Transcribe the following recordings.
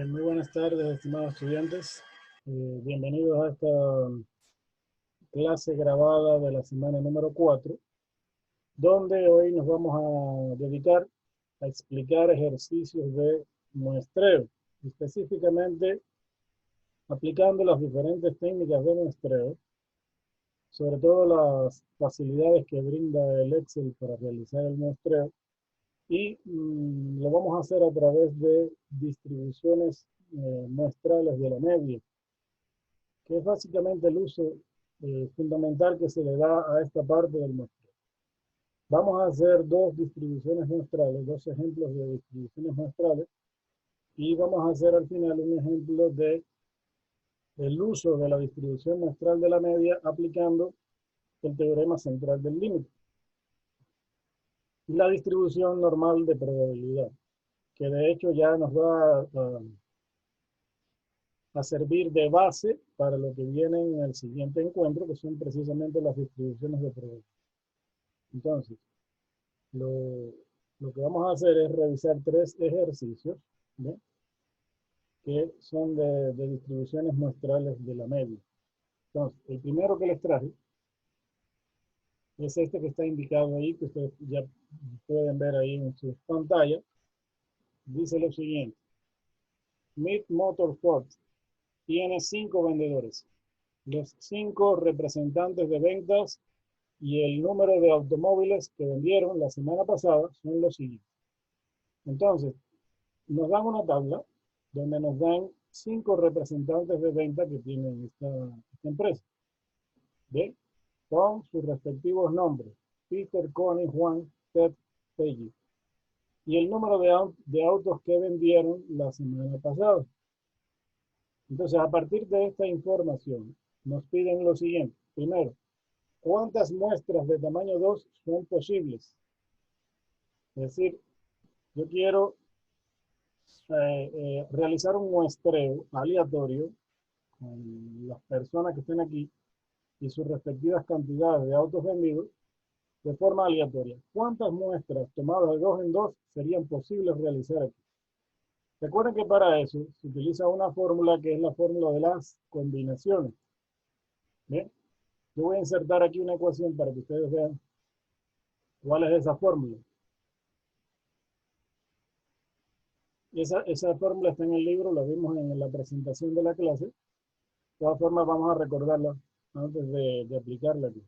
Muy buenas tardes, estimados estudiantes. Bienvenidos a esta clase grabada de la semana número 4, donde hoy nos vamos a dedicar a explicar ejercicios de muestreo, específicamente aplicando las diferentes técnicas de muestreo, sobre todo las facilidades que brinda el Excel para realizar el muestreo, y lo vamos a hacer a través de distribuciones muestrales de la media, que es básicamente el uso fundamental que se le da a esta parte del muestreo. Vamos a hacer dos distribuciones muestrales, dos ejemplos de distribuciones muestrales, y vamos a hacer al final un ejemplo de el uso de la distribución muestral de la media aplicando el teorema central del límite y la distribución normal de probabilidad, que de hecho ya nos va a servir de base para lo que viene en el siguiente encuentro, que son precisamente las distribuciones de probabilidad. Entonces, lo que vamos a hacer es revisar tres ejercicios, ¿no?, que son de distribuciones muestrales de la media. Entonces, el primero que les traje es este que está indicado ahí, que ustedes ya pueden ver ahí en sus pantallas. Dice lo siguiente: Meet Motorsports tiene 5 vendedores. Los 5 representantes de ventas y el número de automóviles que vendieron la semana pasada son los siguientes. Entonces, nos dan una tabla donde nos dan 5 representantes de venta que tienen esta empresa, ¿ve?, con sus respectivos nombres: Peter, Connie, Juan, Ted, Peggy, y el número de autos que vendieron la semana pasada. Entonces, a partir de esta información, nos piden lo siguiente. Primero, ¿cuántas muestras de tamaño 2 son posibles? Es decir, yo quiero realizar un muestreo aleatorio con las personas que estén aquí y sus respectivas cantidades de autos vendidos de forma aleatoria. ¿Cuántas muestras tomadas de 2 en 2 serían posibles realizar aquí? Recuerden que para eso se utiliza una fórmula que es la fórmula de las combinaciones. ¿Bien? Yo voy a insertar aquí una ecuación para que ustedes vean cuál es esa fórmula. Esa fórmula está en el libro, la vimos en la presentación de la clase. De todas formas, vamos a recordarla antes de aplicarla aquí.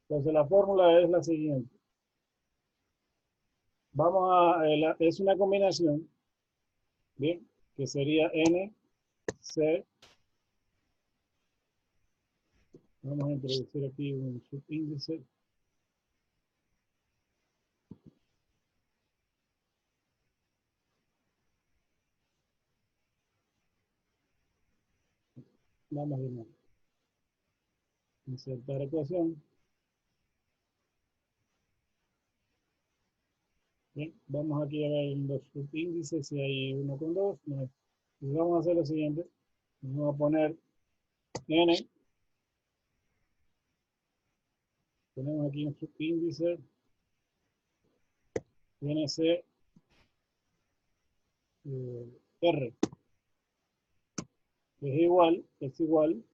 Entonces, la fórmula es la siguiente. Es una combinación, ¿bien?, que sería N, C. Vamos a introducir aquí un subíndice. Vamos de nuevo. Insertar ecuación. Bien, vamos aquí a ver los subíndices, si hay uno con 2. No hay. Entonces vamos a hacer lo siguiente. Vamos a poner N. Ponemos aquí un subíndice. Viene C, R, que es igual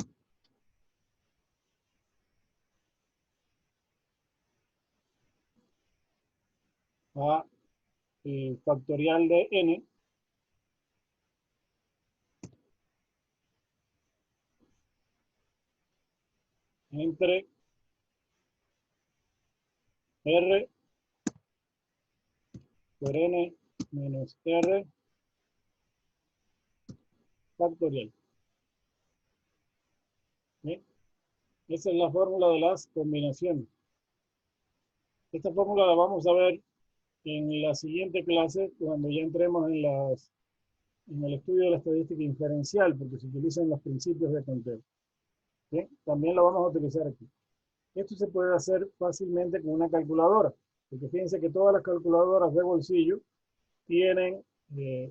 a factorial de N entre R por N menos R factorial. ¿Sí? Esa es la fórmula de las combinaciones. Esta fórmula la vamos a ver en la siguiente clase, cuando ya entremos en el estudio de la estadística inferencial, porque se utilizan los principios de conteo. ¿Sí? También la vamos a utilizar aquí. Esto se puede hacer fácilmente con una calculadora, porque fíjense que todas las calculadoras de bolsillo tienen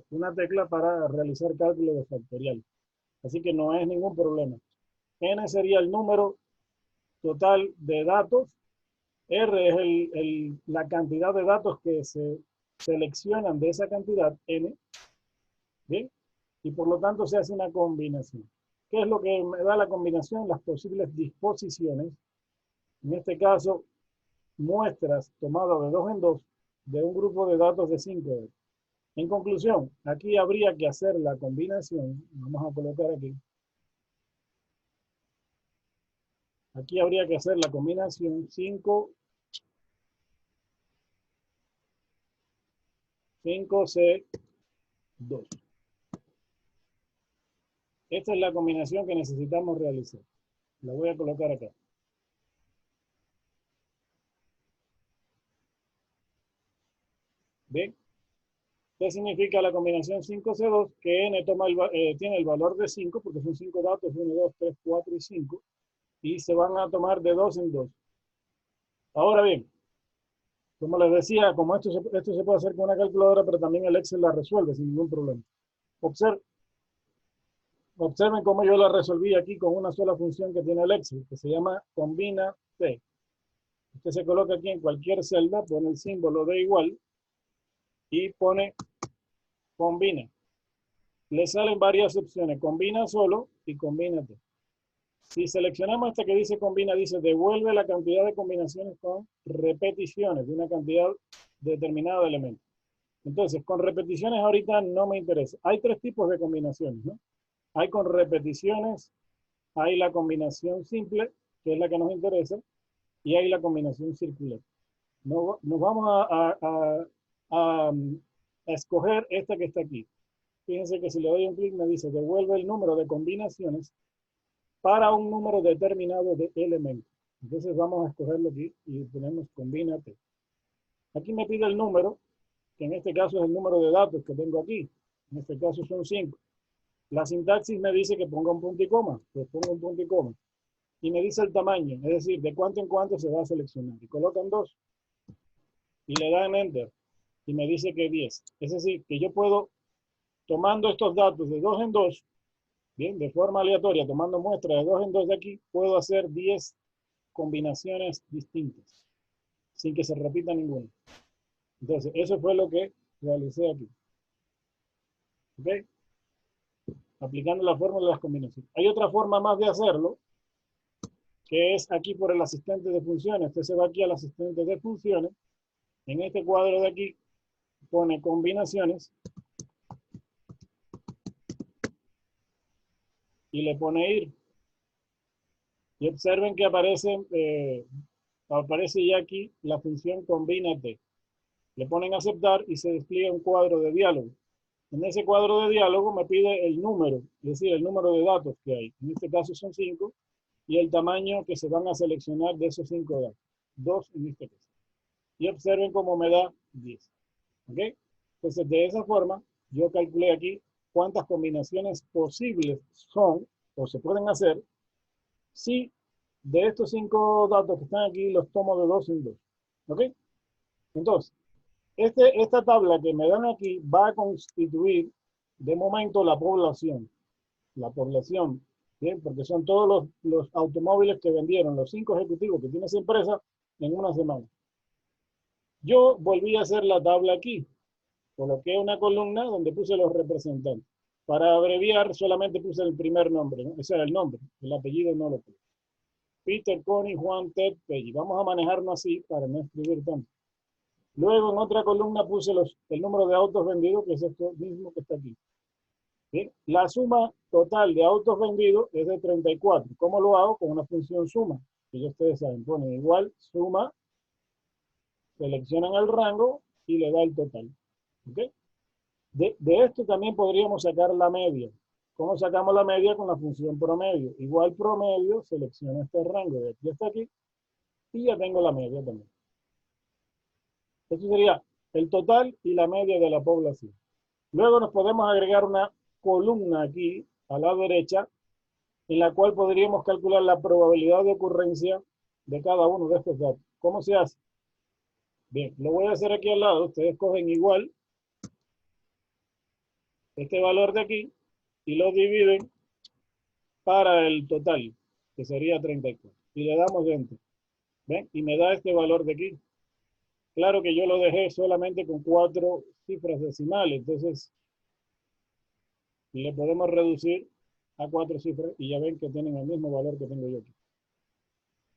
una tecla para realizar cálculo de factorial. Así que no es ningún problema. N sería el número total de datos. R es la cantidad de datos que se seleccionan de esa cantidad, N. ¿Bien? Y por lo tanto se hace una combinación. ¿Qué es lo que me da la combinación? Las posibles disposiciones. En este caso, muestras tomadas de 2 en 2 de un grupo de datos de 5. En conclusión, aquí habría que hacer la combinación. Vamos a colocar aquí. Aquí habría que hacer la combinación 5, 5C2. Esta es la combinación que necesitamos realizar. La voy a colocar acá. ¿Bien? ¿Qué significa la combinación 5C2? Que n tiene el valor de 5, porque son 5 datos, 1, 2, 3, 4 y 5, y se van a tomar de 2 en 2. Ahora bien, como les decía, como esto se puede hacer con una calculadora, pero también el Excel la resuelve sin ningún problema. Observen cómo yo la resolví aquí con una sola función que tiene el Excel, que se llama combina T. Usted se coloca aquí en cualquier celda, pone el símbolo de igual y pone combina. Le salen varias opciones, combina solo y combínate. Si seleccionamos esta que dice combina, dice devuelve la cantidad de combinaciones con repeticiones de una cantidad determinada de elementos. Entonces, con repeticiones ahorita no me interesa. Hay 3 tipos de combinaciones, ¿no? Hay con repeticiones, hay la combinación simple, que es la que nos interesa, y hay la combinación circular. Nos vamos a escoger esta que está aquí. Fíjense que si le doy un clic me dice devuelve el número de combinaciones para un número determinado de elementos. Entonces vamos a escogerlo aquí y ponemos combínate. Aquí me pide el número, que en este caso es el número de datos que tengo aquí. En este caso son 5. La sintaxis me dice que ponga un punto y coma. Pues pongo un punto y coma. Y me dice el tamaño, es decir, de cuánto en cuánto se va a seleccionar. Y colocan 2. Y le dan enter. Y me dice que 10. Es decir, que yo puedo, tomando estos datos de 2 en 2, bien, de forma aleatoria, tomando muestras de 2 en 2 de aquí, puedo hacer 10 combinaciones distintas, sin que se repita ninguna. Entonces, eso fue lo que realicé aquí. ¿Ok? Aplicando la fórmula de las combinaciones. Hay otra forma más de hacerlo, que es aquí por el asistente de funciones. Usted se va aquí al asistente de funciones. En este cuadro de aquí pone combinaciones y le pone ir. Y observen que aparece ya aquí la función combínate. Le ponen aceptar y se despliega un cuadro de diálogo. En ese cuadro de diálogo me pide el número, es decir, el número de datos que hay. En este caso son 5 y el tamaño que se van a seleccionar de esos 5 datos. 2 en este caso. Y observen cómo me da 10. ¿Ok? Entonces, de esa forma, yo calculé aquí cuántas combinaciones posibles son o se pueden hacer si de estos 5 datos que están aquí los tomo de 2 en 2. ¿Ok? Entonces, esta tabla que me dan aquí va a constituir de momento la población. La población, ¿bien? Porque son todos los automóviles que vendieron, los 5 ejecutivos que tiene esa empresa en una semana. Yo volví a hacer la tabla aquí. Coloqué una columna donde puse los representantes. Para abreviar solamente puse el primer nombre, ¿no? Ese era el nombre, el apellido no lo puse. Peter, Connie, Juan, Ted, Peggy. Vamos a manejarnos así para no escribir tanto. Luego en otra columna puse el número de autos vendidos, que es esto mismo que está aquí. ¿Bien? La suma total de autos vendidos es de 34. ¿Cómo lo hago? Con una función suma, que ya ustedes saben, ponen igual suma, seleccionan el rango y le da el total. ¿Okay? De esto también podríamos sacar la media. ¿Cómo sacamos la media? Con la función promedio. Igual promedio, selecciono este rango de aquí hasta aquí y ya tengo la media también. Esto sería el total y la media de la población. Luego nos podemos agregar una columna aquí a la derecha en la cual podríamos calcular la probabilidad de ocurrencia de cada uno de estos datos. ¿Cómo se hace? Bien, lo voy a hacer aquí al lado. Ustedes cogen igual este valor de aquí y lo dividen para el total, que sería 34. Y le damos enter. ¿Ven? Y me da este valor de aquí. Claro que yo lo dejé solamente con 4 cifras decimales. Entonces, le podemos reducir a 4 cifras y ya ven que tienen el mismo valor que tengo yo aquí.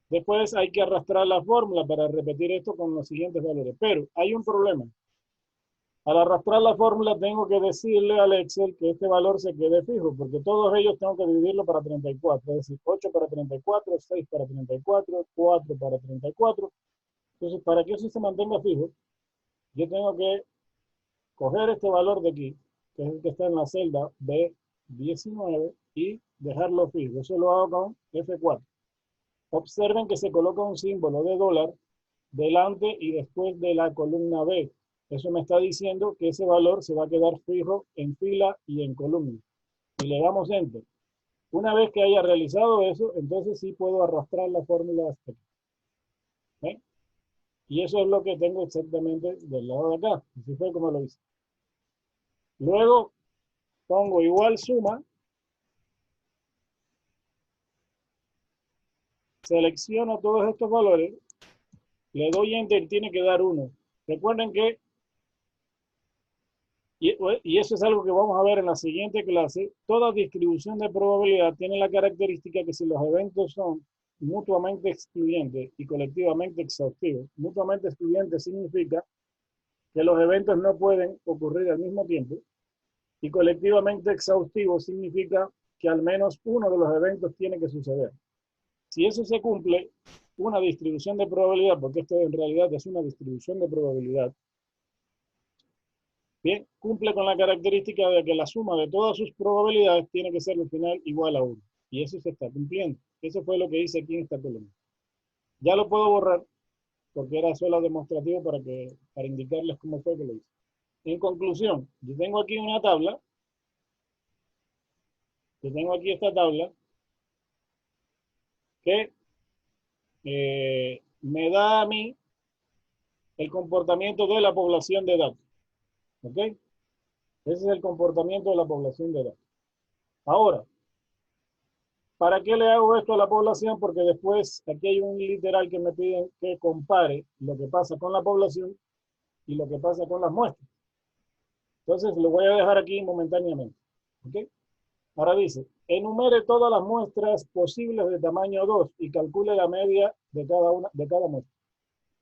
Después hay que arrastrar la fórmula para repetir esto con los siguientes valores. Pero hay un problema. Al arrastrar la fórmula tengo que decirle al Excel que este valor se quede fijo, porque todos ellos tengo que dividirlo para 34, es decir, 8 para 34, 6 para 34, 4 para 34. Entonces, para que eso se mantenga fijo, yo tengo que coger este valor de aquí, que es el que está en la celda B19, y dejarlo fijo. Eso lo hago con F4. Observen que se coloca un símbolo de dólar delante y después de la columna B. Eso me está diciendo que ese valor se va a quedar fijo en fila y en columna. Y le damos Enter. Una vez que haya realizado eso, entonces sí puedo arrastrar la fórmula hasta aquí. ¿Ven? Y eso es lo que tengo exactamente del lado de acá. Así fue como lo hice. Luego pongo igual suma. Selecciono todos estos valores. Le doy Enter, tiene que dar 1. Recuerden que y eso es algo que vamos a ver en la siguiente clase. Toda distribución de probabilidad tiene la característica que si los eventos son mutuamente excluyentes y colectivamente exhaustivos. Mutuamente excluyente significa que los eventos no pueden ocurrir al mismo tiempo y colectivamente exhaustivo significa que al menos uno de los eventos tiene que suceder. Si eso se cumple, una distribución de probabilidad, porque esto en realidad es una distribución de probabilidad, bien, cumple con la característica de que la suma de todas sus probabilidades tiene que ser al final igual a 1. Y eso se está cumpliendo. Eso fue lo que hice aquí en esta columna. Ya lo puedo borrar porque era solo demostrativo para indicarles cómo fue que lo hice. En conclusión, yo tengo aquí una tabla. Yo tengo aquí esta tabla que me da a mí el comportamiento de la población de datos. ¿Ok? Ese es el comportamiento de la población de datos. Ahora, ¿para qué le hago esto a la población? Porque después aquí hay un literal que me piden que compare lo que pasa con la población y lo que pasa con las muestras. Entonces lo voy a dejar aquí momentáneamente. ¿Okay? Ahora dice, enumere todas las muestras posibles de tamaño 2 y calcule la media de cada muestra.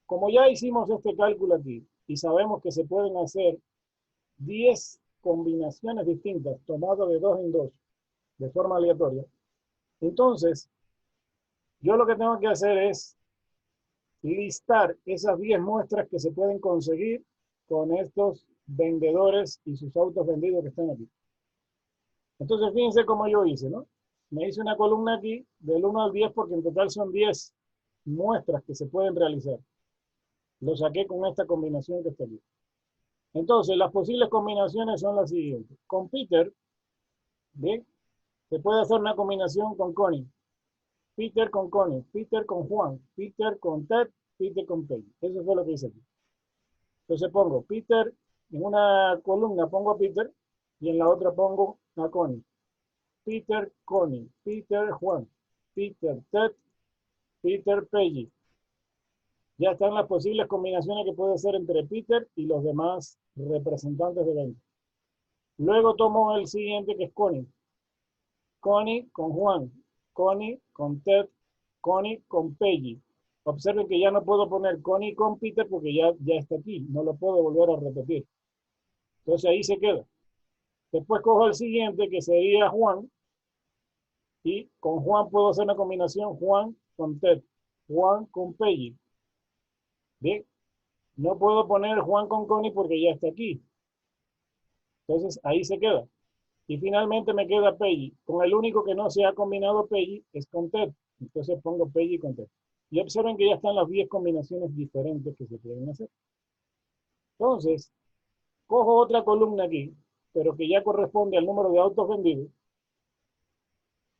Como ya hicimos este cálculo aquí y sabemos que se pueden hacer 10 combinaciones distintas tomadas de 2 en 2 de forma aleatoria, entonces yo lo que tengo que hacer es listar esas 10 muestras que se pueden conseguir con estos vendedores y sus autos vendidos que están aquí. Entonces fíjense cómo yo hice, ¿no? Me hice una columna aquí del 1 al 10 porque en total son 10 muestras que se pueden realizar. Lo saqué con esta combinación que está aquí. Entonces las posibles combinaciones son las siguientes. Con Peter, ¿bien? Se puede hacer una combinación con Connie. Peter con Connie, Peter con Juan, Peter con Ted, Peter con Peggy. Eso fue lo que hice aquí. Entonces pongo Peter, en una columna pongo a Peter y en la otra pongo a Connie. Peter, Connie, Peter, Juan, Peter, Ted, Peter, Peggy. Ya están las posibles combinaciones que puede ser entre Peter y los demás representantes de venta. Luego tomo el siguiente que es Connie. Connie con Juan, Connie con Ted, Connie con Peggy. Observen que ya no puedo poner Connie con Peter porque ya está aquí. No lo puedo volver a repetir. Entonces ahí se queda. Después cojo el siguiente que sería Juan. Y con Juan puedo hacer una combinación Juan con Ted, Juan con Peggy. Bien. No puedo poner Juan con Connie porque ya está aquí. Entonces ahí se queda. Y finalmente me queda Peggy. Con el único que no se ha combinado Peggy es con Ted. Entonces pongo Peggy con Ted. Y observen que ya están las 10 combinaciones diferentes que se pueden hacer. Entonces, cojo otra columna aquí, pero que ya corresponde al número de autos vendidos.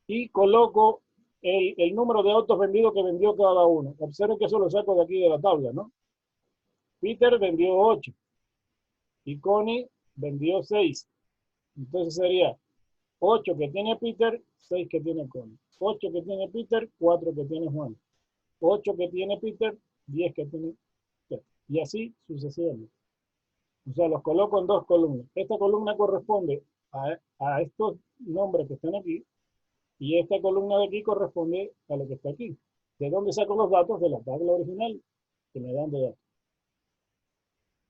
Y coloco el número de autos vendidos que vendió cada uno. Observen que eso lo saco de aquí de la tabla, ¿no? Peter vendió 8. Y Connie vendió 6. Entonces sería 8 que tiene Peter, 6 que tiene Connie. 8 que tiene Peter, 4 que tiene Juan. 8 que tiene Peter, 10 que tiene Ted. Y así sucesivamente. O sea, los coloco en dos columnas. Esta columna corresponde a estos nombres que están aquí y esta columna de aquí corresponde a lo que está aquí. ¿De dónde saco los datos? De la tabla original que me dan de datos.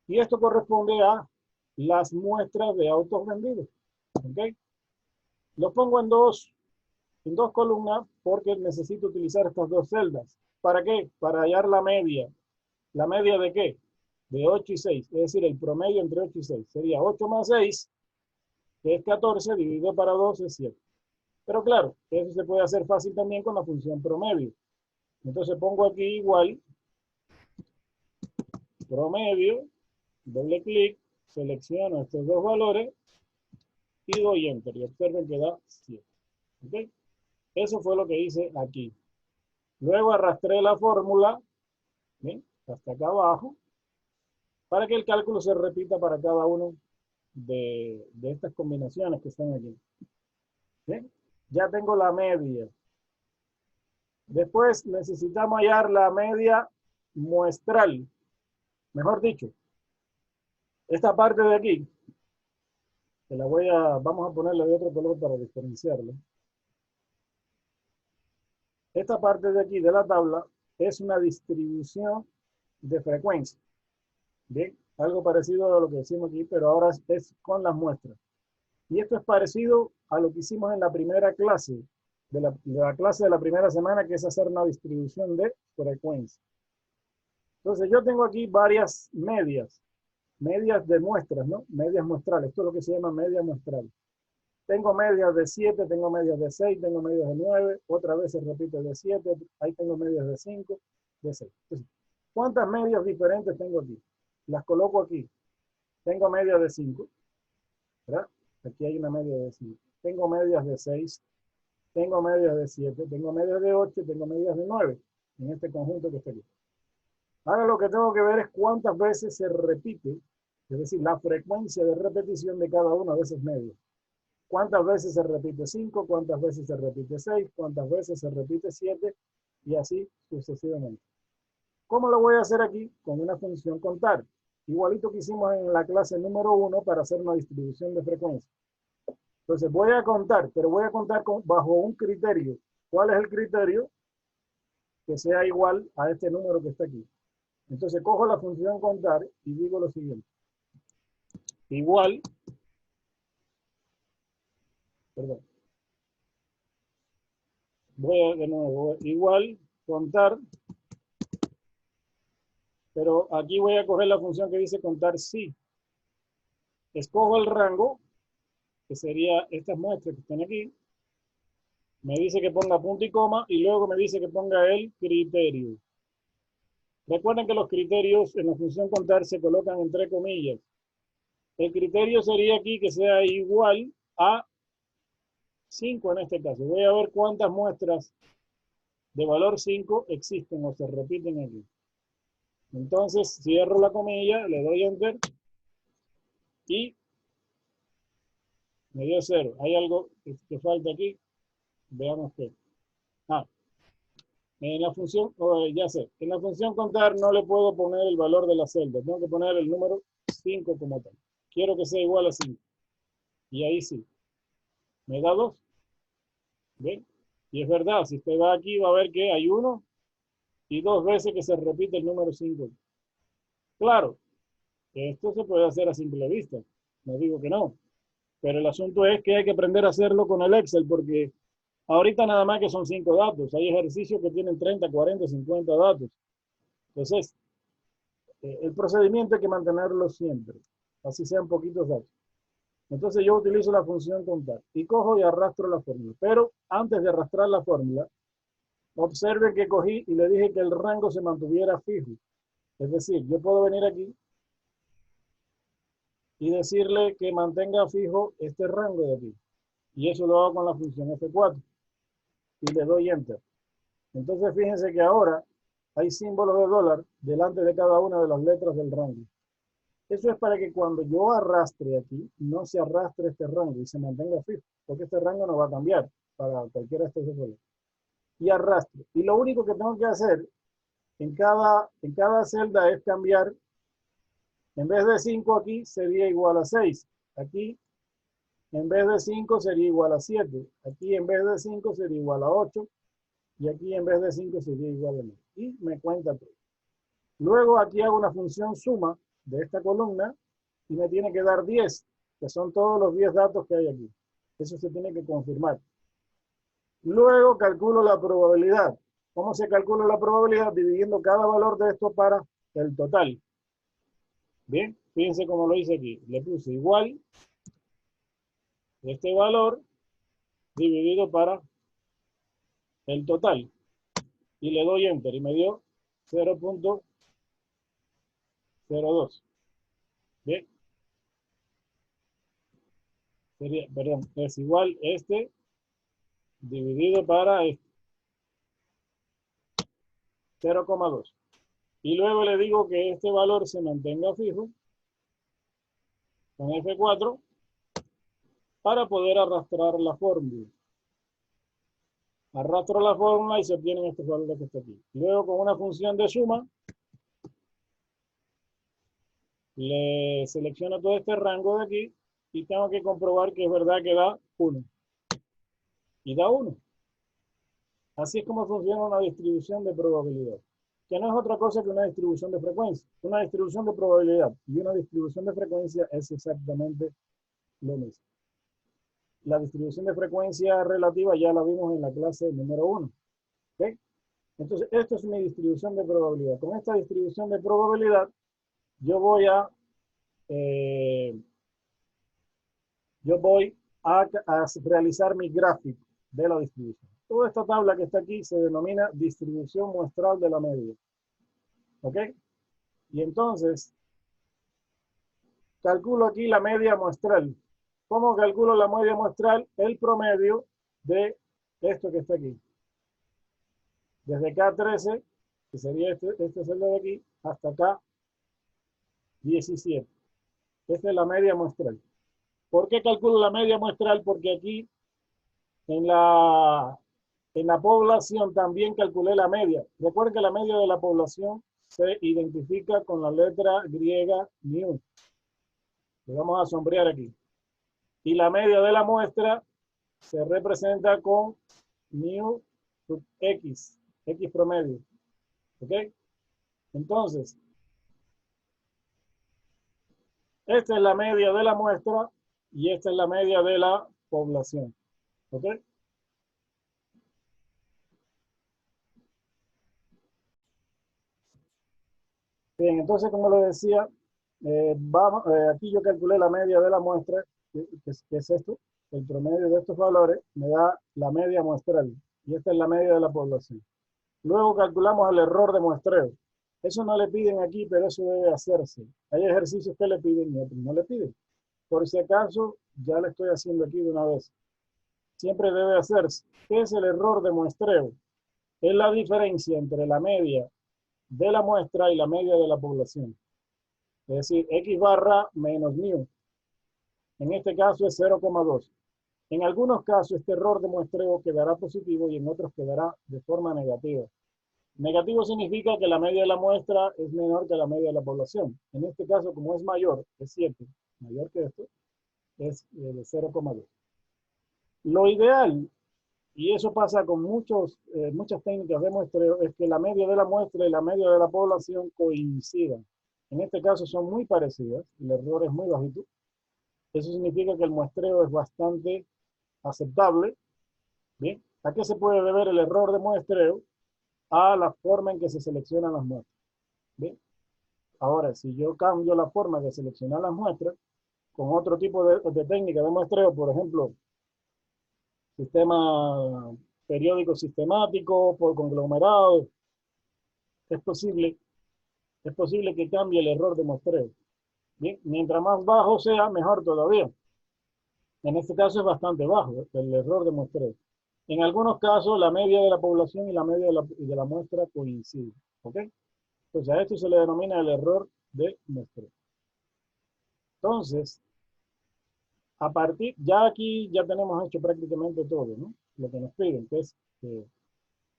Y esto corresponde a las muestras de autos vendidos. ¿Ok? Los pongo en dos columnas porque necesito utilizar estas dos celdas. ¿Para qué? Para hallar la media. ¿La media de qué? De 8 y 6. Es decir, el promedio entre 8 y 6. Sería 8 más 6, que es 14, dividido para 2 es 7. Pero claro, eso se puede hacer fácil también con la función promedio. Entonces pongo aquí igual, promedio, doble clic, selecciono estos dos valores y doy enter. Y observen que da 7. ¿Okay? Eso fue lo que hice aquí. Luego arrastré la fórmula, ¿sí?, hasta acá abajo, para que el cálculo se repita para cada uno de estas combinaciones que están aquí. ¿Sí? Ya tengo la media. Después necesitamos hallar la media muestral. Mejor dicho, esta parte de aquí, que vamos a ponerle de otro color para diferenciarlo. Esta parte de aquí de la tabla es una distribución de frecuencia. Bien, algo parecido a lo que decimos aquí, pero ahora es con las muestras. Y esto es parecido a lo que hicimos en la primera clase, de la clase de la primera semana, que es hacer una distribución de frecuencia. Entonces yo tengo aquí varias medias de muestras, ¿no? Medias muestrales, esto es lo que se llama media muestral. Tengo medias de 7, tengo medias de 6, tengo medias de 9, otra vez se repite de 7, ahí tengo medias de 5, de 6. Entonces, ¿cuántas medias diferentes tengo aquí? Las coloco aquí. Tengo medias de 5, ¿verdad? Aquí hay una media de 5. Tengo medias de 6, tengo medias de 7, tengo medias de 8, tengo medias de 9, en este conjunto que está aquí. Ahora lo que tengo que ver es cuántas veces se repite, es decir, la frecuencia de repetición de cada una de esas medias. ¿Cuántas veces se repite 5? ¿Cuántas veces se repite 6? ¿Cuántas veces se repite 7? Y así sucesivamente. ¿Cómo lo voy a hacer aquí? Con una función contar. Igualito que hicimos en la clase número 1 para hacer una distribución de frecuencia. Entonces voy a contar, pero voy a contar bajo un criterio. ¿Cuál es el criterio? Que sea igual a este número que está aquí. Entonces cojo la función contar y digo lo siguiente. Igual, perdón. Voy a de nuevo, igual contar, pero aquí voy a coger la función que dice contar sí. Escojo el rango, que sería estas muestras que están aquí. Me dice que ponga punto y coma y luego me dice que ponga el criterio. Recuerden que los criterios en la función contar se colocan entre comillas. El criterio sería aquí que sea igual a 5 en este caso. Voy a ver cuántas muestras de valor 5 existen o se repiten aquí. Entonces cierro la comilla, le doy enter y me dio 0. Hay algo que falta aquí. Veamos qué. En la función, ya sé, en la función contar no le puedo poner el valor de la celda, tengo que poner el número 5 como tal. Quiero que sea igual a 5. Y ahí sí. Me da 2. ¿Ven? Y es verdad, si usted va aquí va a ver que hay 1 y 2 veces que se repite el número 5. Claro, esto se puede hacer a simple vista. No digo que no. Pero el asunto es que hay que aprender a hacerlo con el Excel porque ahorita nada más que son 5 datos. Hay ejercicios que tienen 30, 40, 50 datos. Entonces, el procedimiento hay que mantenerlo siempre, así sean poquitos datos. Entonces yo utilizo la función contar y cojo y arrastro la fórmula. Pero antes de arrastrar la fórmula, observe que cogí y le dije que el rango se mantuviera fijo. Es decir, yo puedo venir aquí y decirle que mantenga fijo este rango de aquí. Y eso lo hago con la función F4. Y le doy enter. Entonces fíjense que ahora hay símbolos de dólar delante de cada una de las letras del rango. Eso es para que cuando yo arrastre aquí, no se arrastre este rango y se mantenga fijo, porque este rango no va a cambiar para cualquiera de estos valores. Y arrastro. Y lo único que tengo que hacer en cada celda es cambiar En vez de 5 aquí sería igual a 6. Aquí en vez de 5 sería igual a 7. Aquí en vez de 5 sería igual a 8. Y aquí en vez de 5 sería igual a 9. Y me cuenta todo. Luego aquí hago una función suma de esta columna y me tiene que dar 10, que son todos los 10 datos que hay aquí. Eso se tiene que confirmar. Luego calculo la probabilidad. ¿Cómo se calcula la probabilidad? Dividiendo cada valor de esto para el total. Bien, fíjense cómo lo hice aquí. Le puse igual este valor dividido para el total. Y le doy enter y me dio 0.02. Bien. Sería, perdón, es igual este dividido para este. 0,2. Y luego le digo que este valor se mantenga fijo con F4 para poder arrastrar la fórmula. Arrastro la fórmula y se obtienen estos valores que están aquí. Luego con una función de suma, le selecciono todo este rango de aquí y tengo que comprobar que es verdad que da 1. Y da 1. Así es como funciona una distribución de probabilidad, que no es otra cosa que una distribución de frecuencia. Una distribución de probabilidad y una distribución de frecuencia es exactamente lo mismo. La distribución de frecuencia relativa ya la vimos en la clase número 1. ¿Okay? Entonces, esto es mi distribución de probabilidad. Con esta distribución de probabilidad, yo voy a realizar mi gráfico de la distribución. Toda esta tabla que está aquí se denomina distribución muestral de la media. ¿Ok? Y entonces, calculo aquí la media muestral. ¿Cómo calculo la media muestral? El promedio de esto que está aquí. Desde K13, que sería este celda de aquí, hasta K17. Esta es la media muestral. ¿Por qué calculo la media muestral? Porque aquí en la población también calculé la media. Recuerden que la media de la población se identifica con la letra griega mu. Le vamos a sombrear aquí. Y la media de la muestra se representa con mu sub x, x promedio. ¿Ok? Entonces, esta es la media de la muestra y esta es la media de la población. ¿Ok? Bien, entonces, como les decía, aquí yo calculé la media de la muestra, que es esto, el promedio de estos valores, me da la media muestral, y esta es la media de la población. Luego calculamos el error de muestreo. Eso no le piden aquí, pero eso debe hacerse. Hay ejercicios que le piden y otros no le piden. Por si acaso, ya lo estoy haciendo aquí de una vez. Siempre debe hacerse. ¿Qué es el error de muestreo? Es la diferencia entre la media de la muestra y la media de la población. Es decir, x barra menos mu. En este caso es 0,2. En algunos casos este error de muestreo quedará positivo y en otros quedará de forma negativa. Negativo significa que la media de la muestra es menor que la media de la población. En este caso, como es mayor, es 7, mayor que esto, es de 0,2. Lo ideal, y eso pasa con muchas técnicas de muestreo, es que la media de la muestra y la media de la población coincidan. En este caso son muy parecidas, el error es muy bajito. Eso significa que el muestreo es bastante aceptable. ¿Bien? ¿A qué se puede deber el error de muestreo? A la forma en que se seleccionan las muestras. ¿Bien? Ahora, si yo cambio la forma de seleccionar las muestras con otro tipo de técnica de muestreo, por ejemplo, sistema periódico sistemático, por conglomerado, es posible que cambie el error de muestreo. Bien, mientras más bajo sea, mejor todavía. En este caso es bastante bajo el error de muestreo. En algunos casos, la media de la población y la media de la muestra coinciden. ¿Ok? Entonces, a esto se le denomina el error de muestreo. Entonces, ya aquí ya tenemos hecho prácticamente todo, ¿no? Lo que nos piden, que es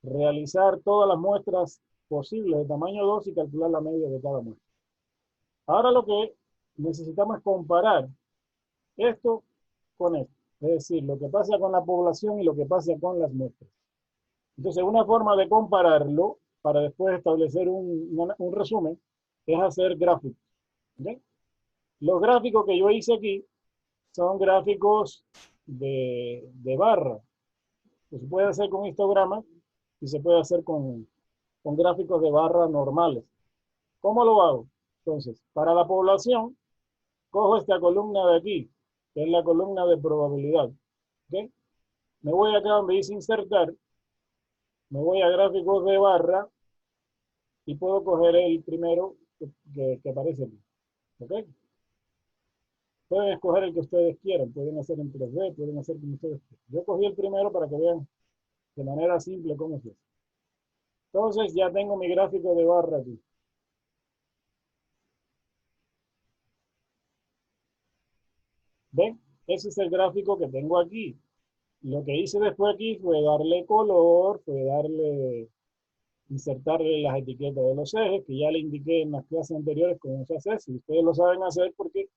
realizar todas las muestras posibles de tamaño 2 y calcular la media de cada muestra. Ahora lo que necesitamos es comparar esto con esto. Es decir, lo que pasa con la población y lo que pasa con las muestras. Entonces, una forma de compararlo para después establecer un resumen es hacer gráficos. ¿Okay? Los gráficos que yo hice aquí son gráficos de barra. Que se puede hacer con histogramas y se puede hacer con gráficos de barra normales. ¿Cómo lo hago? Entonces, para la población, cojo esta columna de aquí, que es la columna de probabilidad. ¿Okay? Me voy acá donde dice insertar, me voy a gráficos de barra y puedo coger el primero que aparece aquí. ¿Okay? Pueden escoger el que ustedes quieran, pueden hacer en 3D, pueden hacer como ustedes quieran. Yo cogí el primero para que vean de manera simple cómo es eso. Entonces ya tengo mi gráfico de barra aquí. ¿Ven? Ese es el gráfico que tengo aquí. Lo que hice después aquí fue darle color, fue insertarle las etiquetas de los ejes, que ya le indiqué en las clases anteriores cómo se hace. Si ustedes lo saben hacer porque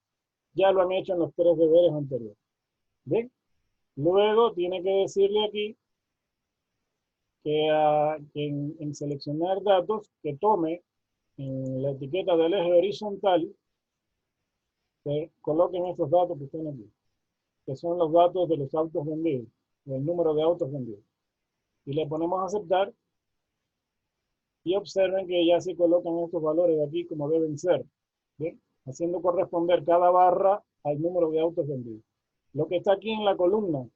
ya lo han hecho en los 3 deberes anteriores. ¿Ven? Luego tiene que decirle aquí que en seleccionar datos, que tome en la etiqueta del eje horizontal, que coloquen estos datos que están aquí, que son los datos de los autos vendidos, el número de autos vendidos. Y le ponemos a aceptar y observen que ya se colocan estos valores de aquí como deben ser, ¿bien? Haciendo corresponder cada barra al número de autos vendidos. Lo que está aquí en la columna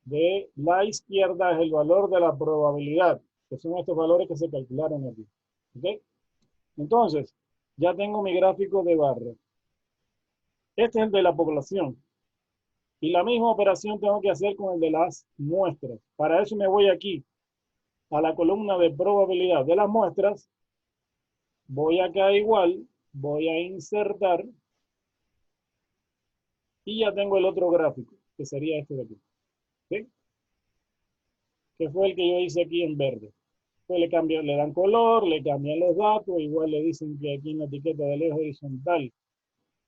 de la izquierda es el valor de la probabilidad, que son estos valores que se calcularon aquí. ¿Okay? Entonces, ya tengo mi gráfico de barra. Este es el de la población. Y la misma operación tengo que hacer con el de las muestras. Para eso me voy aquí, a la columna de probabilidad de las muestras. Voy acá igual, voy a insertar. Y ya tengo el otro gráfico, que sería este de aquí. ¿Sí? Que fue el que yo hice aquí en verde. Pues le dan color, le cambian los datos, igual le dicen que aquí en la etiqueta del eje horizontal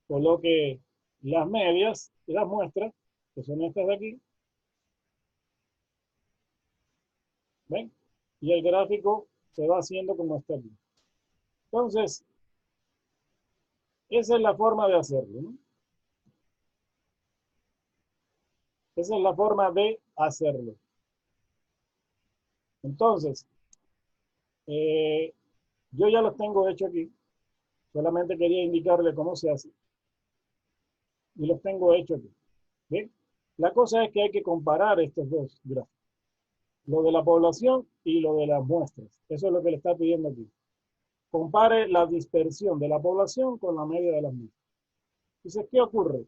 coloque las medias y las muestras, que son estas de aquí. ¿Ven? Y el gráfico se va haciendo como está aquí. Entonces, esa es la forma de hacerlo, ¿no? Esa es la forma de hacerlo. Entonces, yo ya los tengo hecho aquí. Solamente quería indicarle cómo se hace. Y los tengo hechos aquí. ¿Bien? La cosa es que hay que comparar estos dos gráficos. Lo de la población y lo de las muestras. Eso es lo que le está pidiendo aquí. Compare la dispersión de la población con la media de las muestras. Entonces, ¿qué ocurre?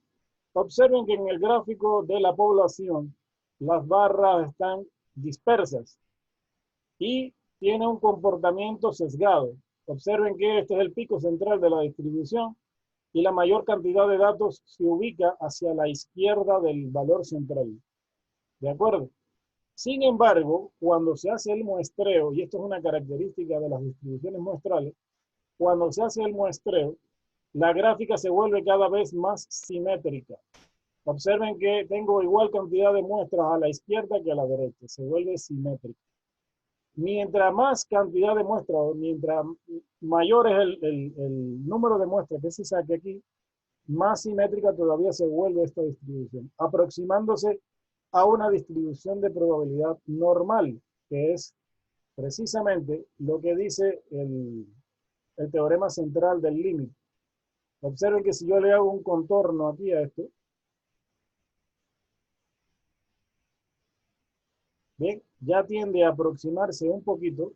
Observen que en el gráfico de la población las barras están dispersas y tiene un comportamiento sesgado. Observen que este es el pico central de la distribución y la mayor cantidad de datos se ubica hacia la izquierda del valor central. ¿De acuerdo? Sin embargo, cuando se hace el muestreo, y esto es una característica de las distribuciones muestrales, cuando se hace el muestreo, la gráfica se vuelve cada vez más simétrica. Observen que tengo igual cantidad de muestras a la izquierda que a la derecha, se vuelve simétrica. Mientras más cantidad de muestras, o mientras mayor es el número de muestras que se saque aquí, más simétrica todavía se vuelve esta distribución, aproximándose a una distribución de probabilidad normal, que es precisamente lo que dice el teorema central del límite. Observen que si yo le hago un contorno aquí a esto, bien, ya tiende a aproximarse un poquito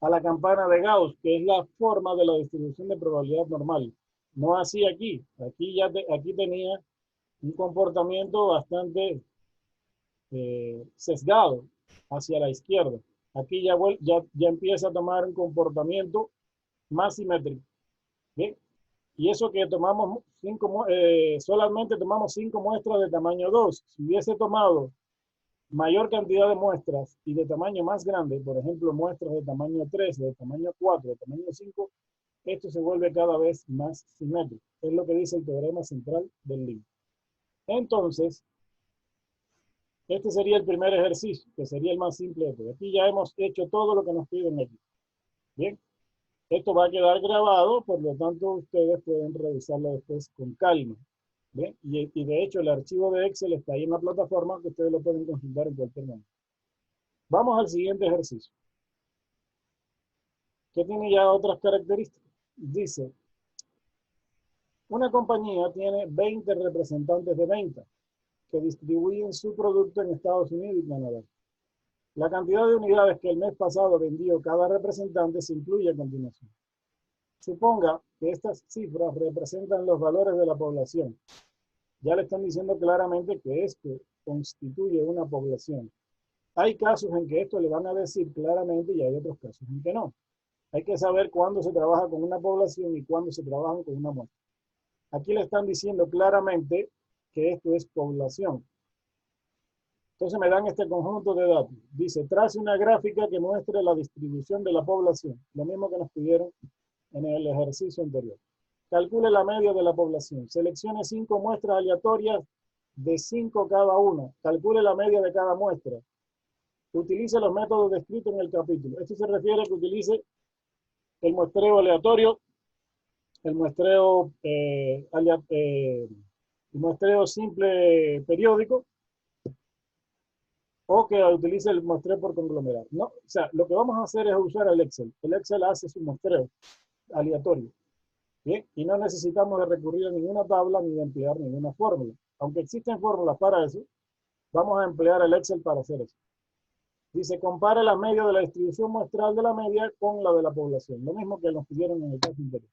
a la campana de Gauss, que es la forma de la distribución de probabilidad normal. No así aquí. Aquí tenía un comportamiento bastante sesgado hacia la izquierda. Aquí ya empieza a tomar un comportamiento más simétrico. ¿Bien? Y eso que tomamos solamente tomamos 5 muestras de tamaño 2. Si hubiese tomado mayor cantidad de muestras y de tamaño más grande, por ejemplo, muestras de tamaño 3, de tamaño 4, de tamaño 5, esto se vuelve cada vez más simétrico. Es lo que dice el teorema central del link. Entonces, este sería el primer ejercicio, que sería el más simple de todo. Aquí ya hemos hecho todo lo que nos piden aquí. Bien, esto va a quedar grabado, por lo tanto ustedes pueden revisarlo después con calma. ¿Bien? Y de hecho el archivo de Excel está ahí en la plataforma, que ustedes lo pueden consultar en cualquier momento. Vamos al siguiente ejercicio, que tiene ya otras características. Dice, una compañía tiene 20 representantes de venta que distribuyen su producto en Estados Unidos y Canadá. La cantidad de unidades que el mes pasado vendió cada representante se incluye a continuación. Suponga que estas cifras representan los valores de la población. Ya le están diciendo claramente que esto constituye una población. Hay casos en que esto le van a decir claramente y hay otros casos en que no. Hay que saber cuándo se trabaja con una población y cuándo se trabaja con una muestra. Aquí le están diciendo claramente que esto es población. Entonces me dan este conjunto de datos. Dice, trace una gráfica que muestre la distribución de la población. Lo mismo que nos pidieron en el ejercicio anterior. Calcule la media de la población. Seleccione 5 muestras aleatorias de 5 cada una. Calcule la media de cada muestra. Utilice los métodos descritos en el capítulo. Esto se refiere a que utilice el muestreo aleatorio, el muestreo, el muestreo simple periódico, o que utilice el muestreo por conglomerado. No, o sea, lo que vamos a hacer es usar el Excel. El Excel hace su muestreo aleatorio. ¿Bien? Y no necesitamos de recurrir a ninguna tabla ni de emplear ninguna fórmula. Aunque existen fórmulas para eso, vamos a emplear el Excel para hacer eso. Dice, compare la media de la distribución muestral de la media con la de la población. Lo mismo que nos pidieron en el caso anterior.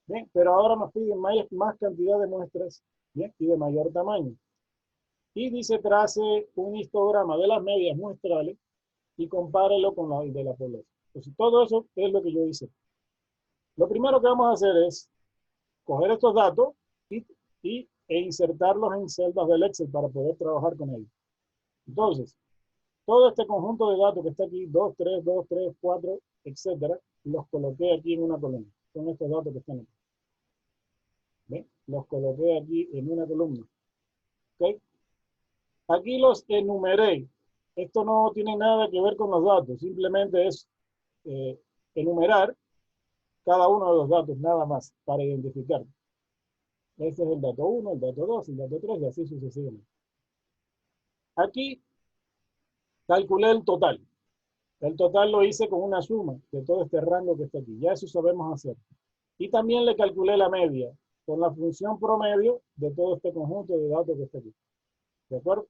Bien, pero ahora nos piden más cantidad de muestras, ¿bien? Y de mayor tamaño. Y dice, trace un histograma de las medias muestrales y compárelo con la de la población. Entonces, todo eso es lo que yo hice. Lo primero que vamos a hacer es coger estos datos e insertarlos en celdas del Excel para poder trabajar con ellos. Entonces, todo este conjunto de datos que está aquí, 2, 3, 2, 3, 4, etcétera, los coloqué aquí en una columna. Son estos datos que están aquí. ¿Ven? Los coloqué aquí en una columna. ¿Ok? Aquí los enumeré. Esto no tiene nada que ver con los datos, simplemente es enumerar cada uno de los datos, nada más, para identificar. Este es el dato 1, el dato 2, el dato 3 y así sucesivamente. Aquí calculé el total. El total lo hice con una suma de todo este rango que está aquí. Ya eso sabemos hacer. Y también le calculé la media con la función promedio de todo este conjunto de datos que está aquí. ¿De acuerdo?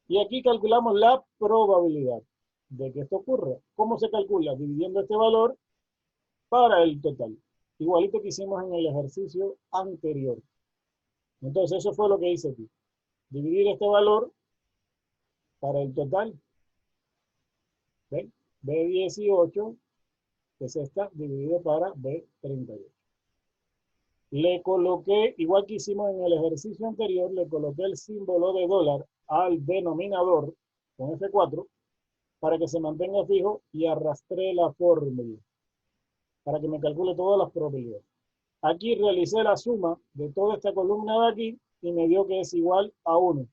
Y aquí calculamos la probabilidad de que esto ocurra. ¿Cómo se calcula? Dividiendo este valor para el total. Igualito que hicimos en el ejercicio anterior. Entonces, eso fue lo que hice aquí. Dividir este valor para el total. ¿Ven? B18, que es esta, dividido para B38. Le coloqué, igual que hicimos en el ejercicio anterior, le coloqué el símbolo de dólar al denominador con F4 para que se mantenga fijo y arrastré la fórmula para que me calcule todas las probabilidades. Aquí realicé la suma de toda esta columna de aquí y me dio que es igual a 1.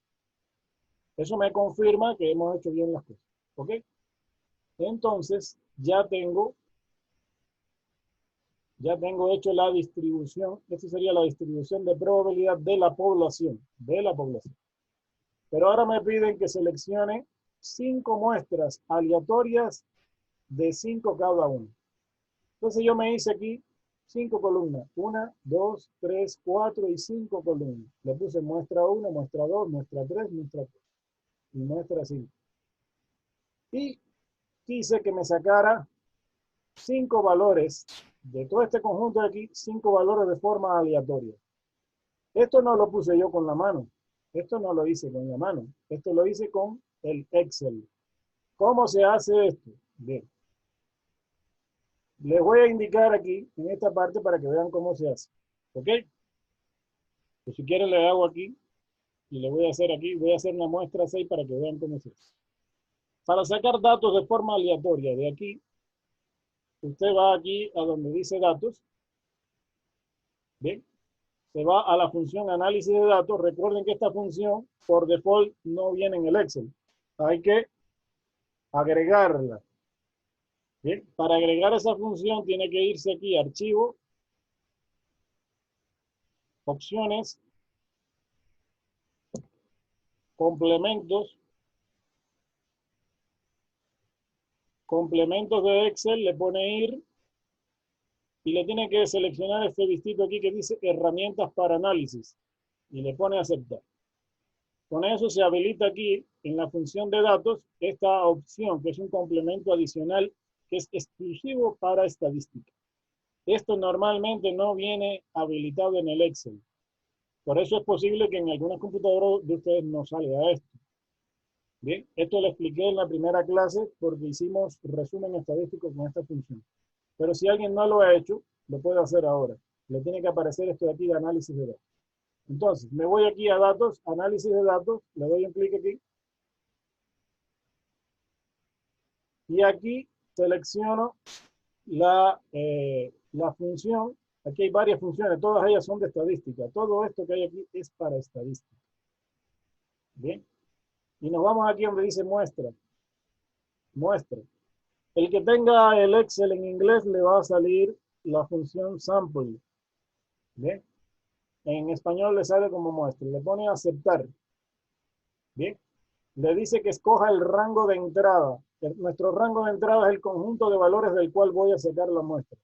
Eso me confirma que hemos hecho bien las cosas. ¿Ok? Entonces, ya tengo hecho la distribución. Esta sería la distribución de probabilidad de la población. Pero ahora me piden que seleccione 5 muestras aleatorias de 5 cada una. Entonces yo me hice aquí 5 columnas. 1, 2, 3, 4 y 5 columnas. Le puse muestra 1, muestra 2, muestra 3, muestra 4 y muestra 5. Y quise que me sacara 5 valores de todo este conjunto de aquí, 5 valores de forma aleatoria. Esto no lo puse yo con la mano. Esto no lo hice con la mano. Esto lo hice con el Excel. ¿Cómo se hace esto? Bien. Les voy a indicar aquí, en esta parte, para que vean cómo se hace. ¿Ok? Pues si quieren le hago aquí, y le voy a hacer aquí, voy a hacer una muestra 6 para que vean cómo se hace. Para sacar datos de forma aleatoria de aquí, usted va aquí a donde dice datos, Bien, se va a la función análisis de datos. Recuerden que esta función por default no viene en el Excel. Hay que agregarla. Bien, para agregar esa función tiene que irse aquí a archivo, opciones, complementos, complementos de Excel, le pone ir y le tiene que seleccionar este listito aquí que dice herramientas para análisis y le pone aceptar. Con eso se habilita aquí en la función de datos esta opción que es un complemento adicional que es exclusivo para estadística. Esto normalmente no viene habilitado en el Excel. Por eso es posible que en algunas computadoras de ustedes no salga esto. Bien, esto lo expliqué en la primera clase porque hicimos resumen estadístico con esta función. Pero si alguien no lo ha hecho, lo puede hacer ahora. Le tiene que aparecer esto de aquí de análisis de datos. Entonces, me voy aquí a datos, análisis de datos, le doy un clic aquí. Y aquí selecciono la función. Aquí hay varias funciones, todas ellas son de estadística. Todo esto que hay aquí es para estadística. Bien. Y nos vamos aquí donde dice muestra. Muestra. El que tenga el Excel en inglés le va a salir la función sample. Bien. En español le sale como muestra. Le pone aceptar. Bien. Le dice que escoja el rango de entrada. Nuestro rango de entrada es el conjunto de valores del cual voy a sacar la muestra.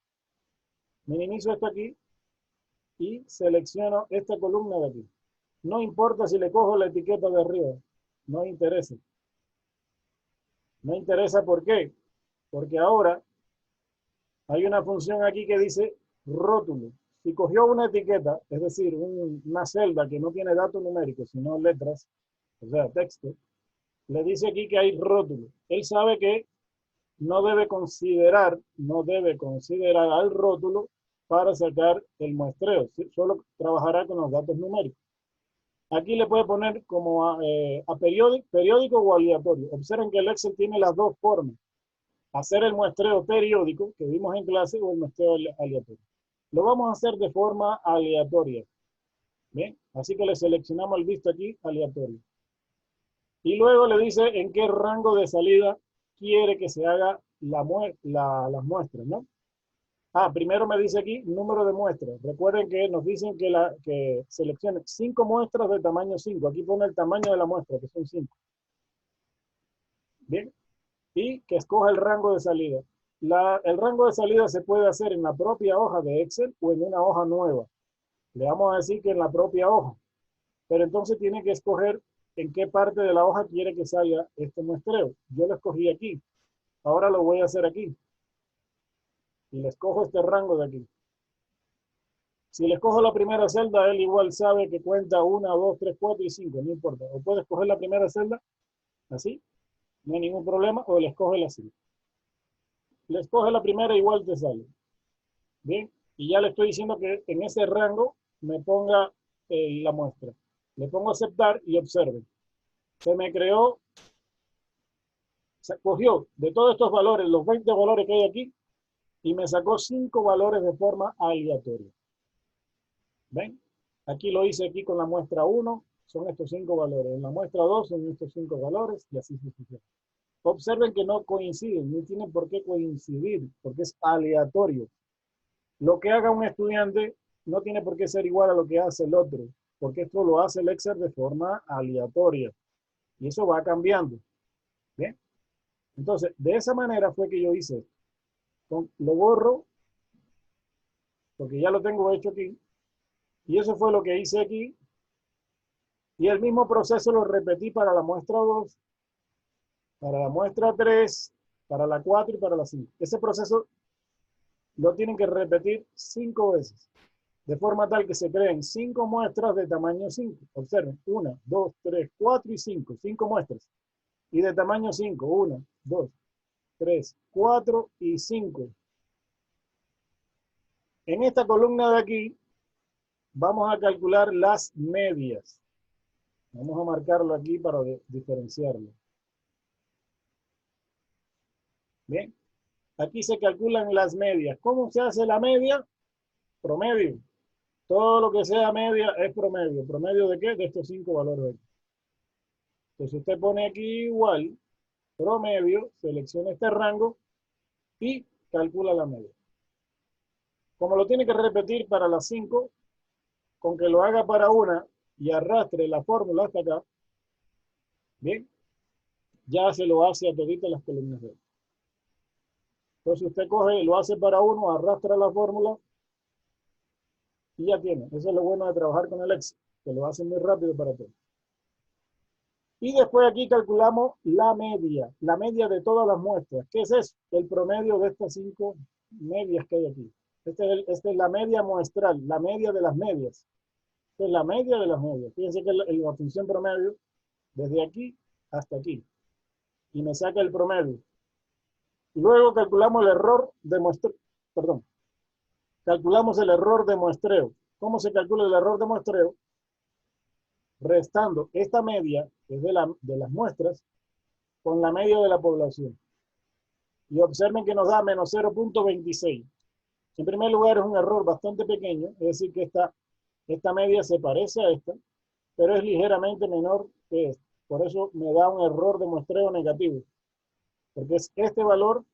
Minimizo esto aquí y selecciono esta columna de aquí. No importa si le cojo la etiqueta de arriba. No interesa. No interesa ¿por qué? Porque ahora hay una función aquí que dice rótulo. Si cogió una etiqueta, es decir, una celda que no tiene datos numéricos, sino letras, o sea, texto, le dice aquí que hay rótulo. Él sabe que no debe considerar al rótulo para sacar el muestreo. Solo trabajará con los datos numéricos. Aquí le puede poner como a periódico o aleatorio. Observen que el Excel tiene las dos formas. Hacer el muestreo periódico que vimos en clase o el muestreo aleatorio. Lo vamos a hacer de forma aleatoria. Bien, así que le seleccionamos el visto aquí, aleatorio. Y luego le dice en qué rango de salida quiere que se haga las muestras, ¿no? Primero me dice aquí número de muestras. Recuerden que nos dicen que seleccione 5 muestras de tamaño 5. Aquí pone el tamaño de la muestra, que son 5. Bien, y que escoja el rango de salida. El rango de salida se puede hacer en la propia hoja de Excel o en una hoja nueva. Le vamos a decir que en la propia hoja. Pero entonces tiene que escoger en qué parte de la hoja quiere que salga este muestreo. Yo lo escogí aquí. Ahora lo voy a hacer aquí. Y le escojo este rango de aquí. Si le escojo la primera celda, él igual sabe que cuenta 1, 2, 3, 4 y 5, no importa. O puede escoger la primera celda, así, no hay ningún problema, o le escoge la celda. Le escoge la primera, igual te sale. Bien, y ya le estoy diciendo que en ese rango me ponga la muestra. Le pongo aceptar y observe. Se me creó, se cogió de todos estos valores, los 20 valores que hay aquí, y me sacó 5 valores de forma aleatoria. ¿Ven? Aquí lo hice aquí con la muestra 1, son estos 5 valores. En la muestra 2 son estos 5 valores y así sucesivamente. Observen que no coinciden, no tienen por qué coincidir, porque es aleatorio. Lo que haga un estudiante no tiene por qué ser igual a lo que hace el otro, porque esto lo hace el Excel de forma aleatoria. Y eso va cambiando. ¿Bien? Entonces, de esa manera fue que yo hice esto. Lo borro, porque ya lo tengo hecho aquí. Y eso fue lo que hice aquí. Y el mismo proceso lo repetí para la muestra 2, para la muestra 3, para la 4 y para la 5. Ese proceso lo tienen que repetir 5 veces, de forma tal que se creen 5 muestras de tamaño 5. Observen, 1, 2, 3, 4 y 5. 5 muestras. Y de tamaño 5, 1, 2, 3, 4 y 5. En esta columna de aquí vamos a calcular las medias. Vamos a marcarlo aquí para diferenciarlo. Bien, aquí se calculan las medias. ¿Cómo se hace la media? Promedio. Todo lo que sea media es promedio. ¿Promedio de qué? De estos 5 valores aquí. Entonces usted pone aquí igual, promedio, selecciona este rango y calcula la media. Como lo tiene que repetir para las 5, con que lo haga para una y arrastre la fórmula hasta acá, bien, ya se lo hace a toditas las columnas de él. Entonces usted coge, lo hace para uno, arrastra la fórmula y ya tiene. Eso es lo bueno de trabajar con el Excel, que lo hace muy rápido para todos. Y después aquí calculamos la media de todas las muestras. ¿Qué es eso? El promedio de estas 5 medias que hay aquí. Esta es la media muestral, la media de las medias. Esta es la media de las medias. Fíjense que la función promedio, desde aquí hasta aquí. Y me saca el promedio. Y luego calculamos el error de muestreo. Perdón. Calculamos el error de muestreo. ¿Cómo se calcula el error de muestreo? Restando esta media, que es de las muestras, con la media de la población. Y observen que nos da menos 0.26. En primer lugar, es un error bastante pequeño, es decir, que esta media se parece a esta, pero es ligeramente menor que esta. Por eso me da un error de muestreo negativo, porque es este valor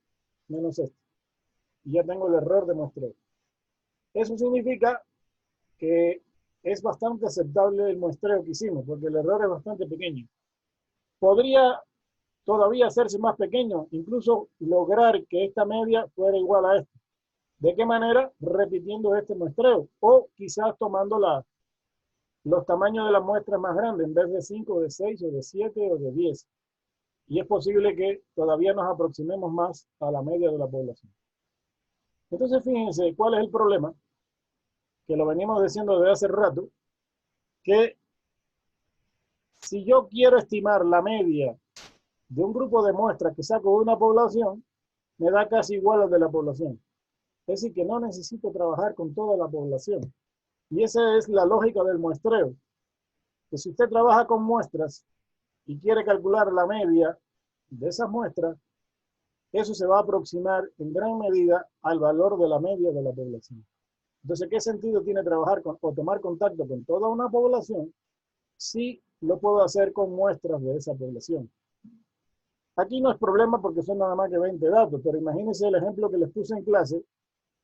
menos este. Y ya tengo el error de muestreo. Eso significa que es bastante aceptable el muestreo que hicimos, porque el error es bastante pequeño. Podría todavía hacerse más pequeño, incluso lograr que esta media fuera igual a esta. ¿De qué manera? Repitiendo este muestreo o quizás tomando los tamaños de las muestras más grandes, en vez de 5, de 6 o de 7 o de 10. Y es posible que todavía nos aproximemos más a la media de la población. Entonces fíjense cuál es el problema, que lo venimos diciendo desde hace rato, que si yo quiero estimar la media de un grupo de muestras que saco de una población, me da casi igual al de la población. Es decir, que no necesito trabajar con toda la población. Y esa es la lógica del muestreo. Que si usted trabaja con muestras y quiere calcular la media de esas muestras, eso se va a aproximar en gran medida al valor de la media de la población. Entonces, ¿qué sentido tiene trabajar o tomar contacto con toda una población si lo puedo hacer con muestras de esa población? Aquí no es problema porque son nada más que 20 datos, pero imagínense el ejemplo que les puse en clase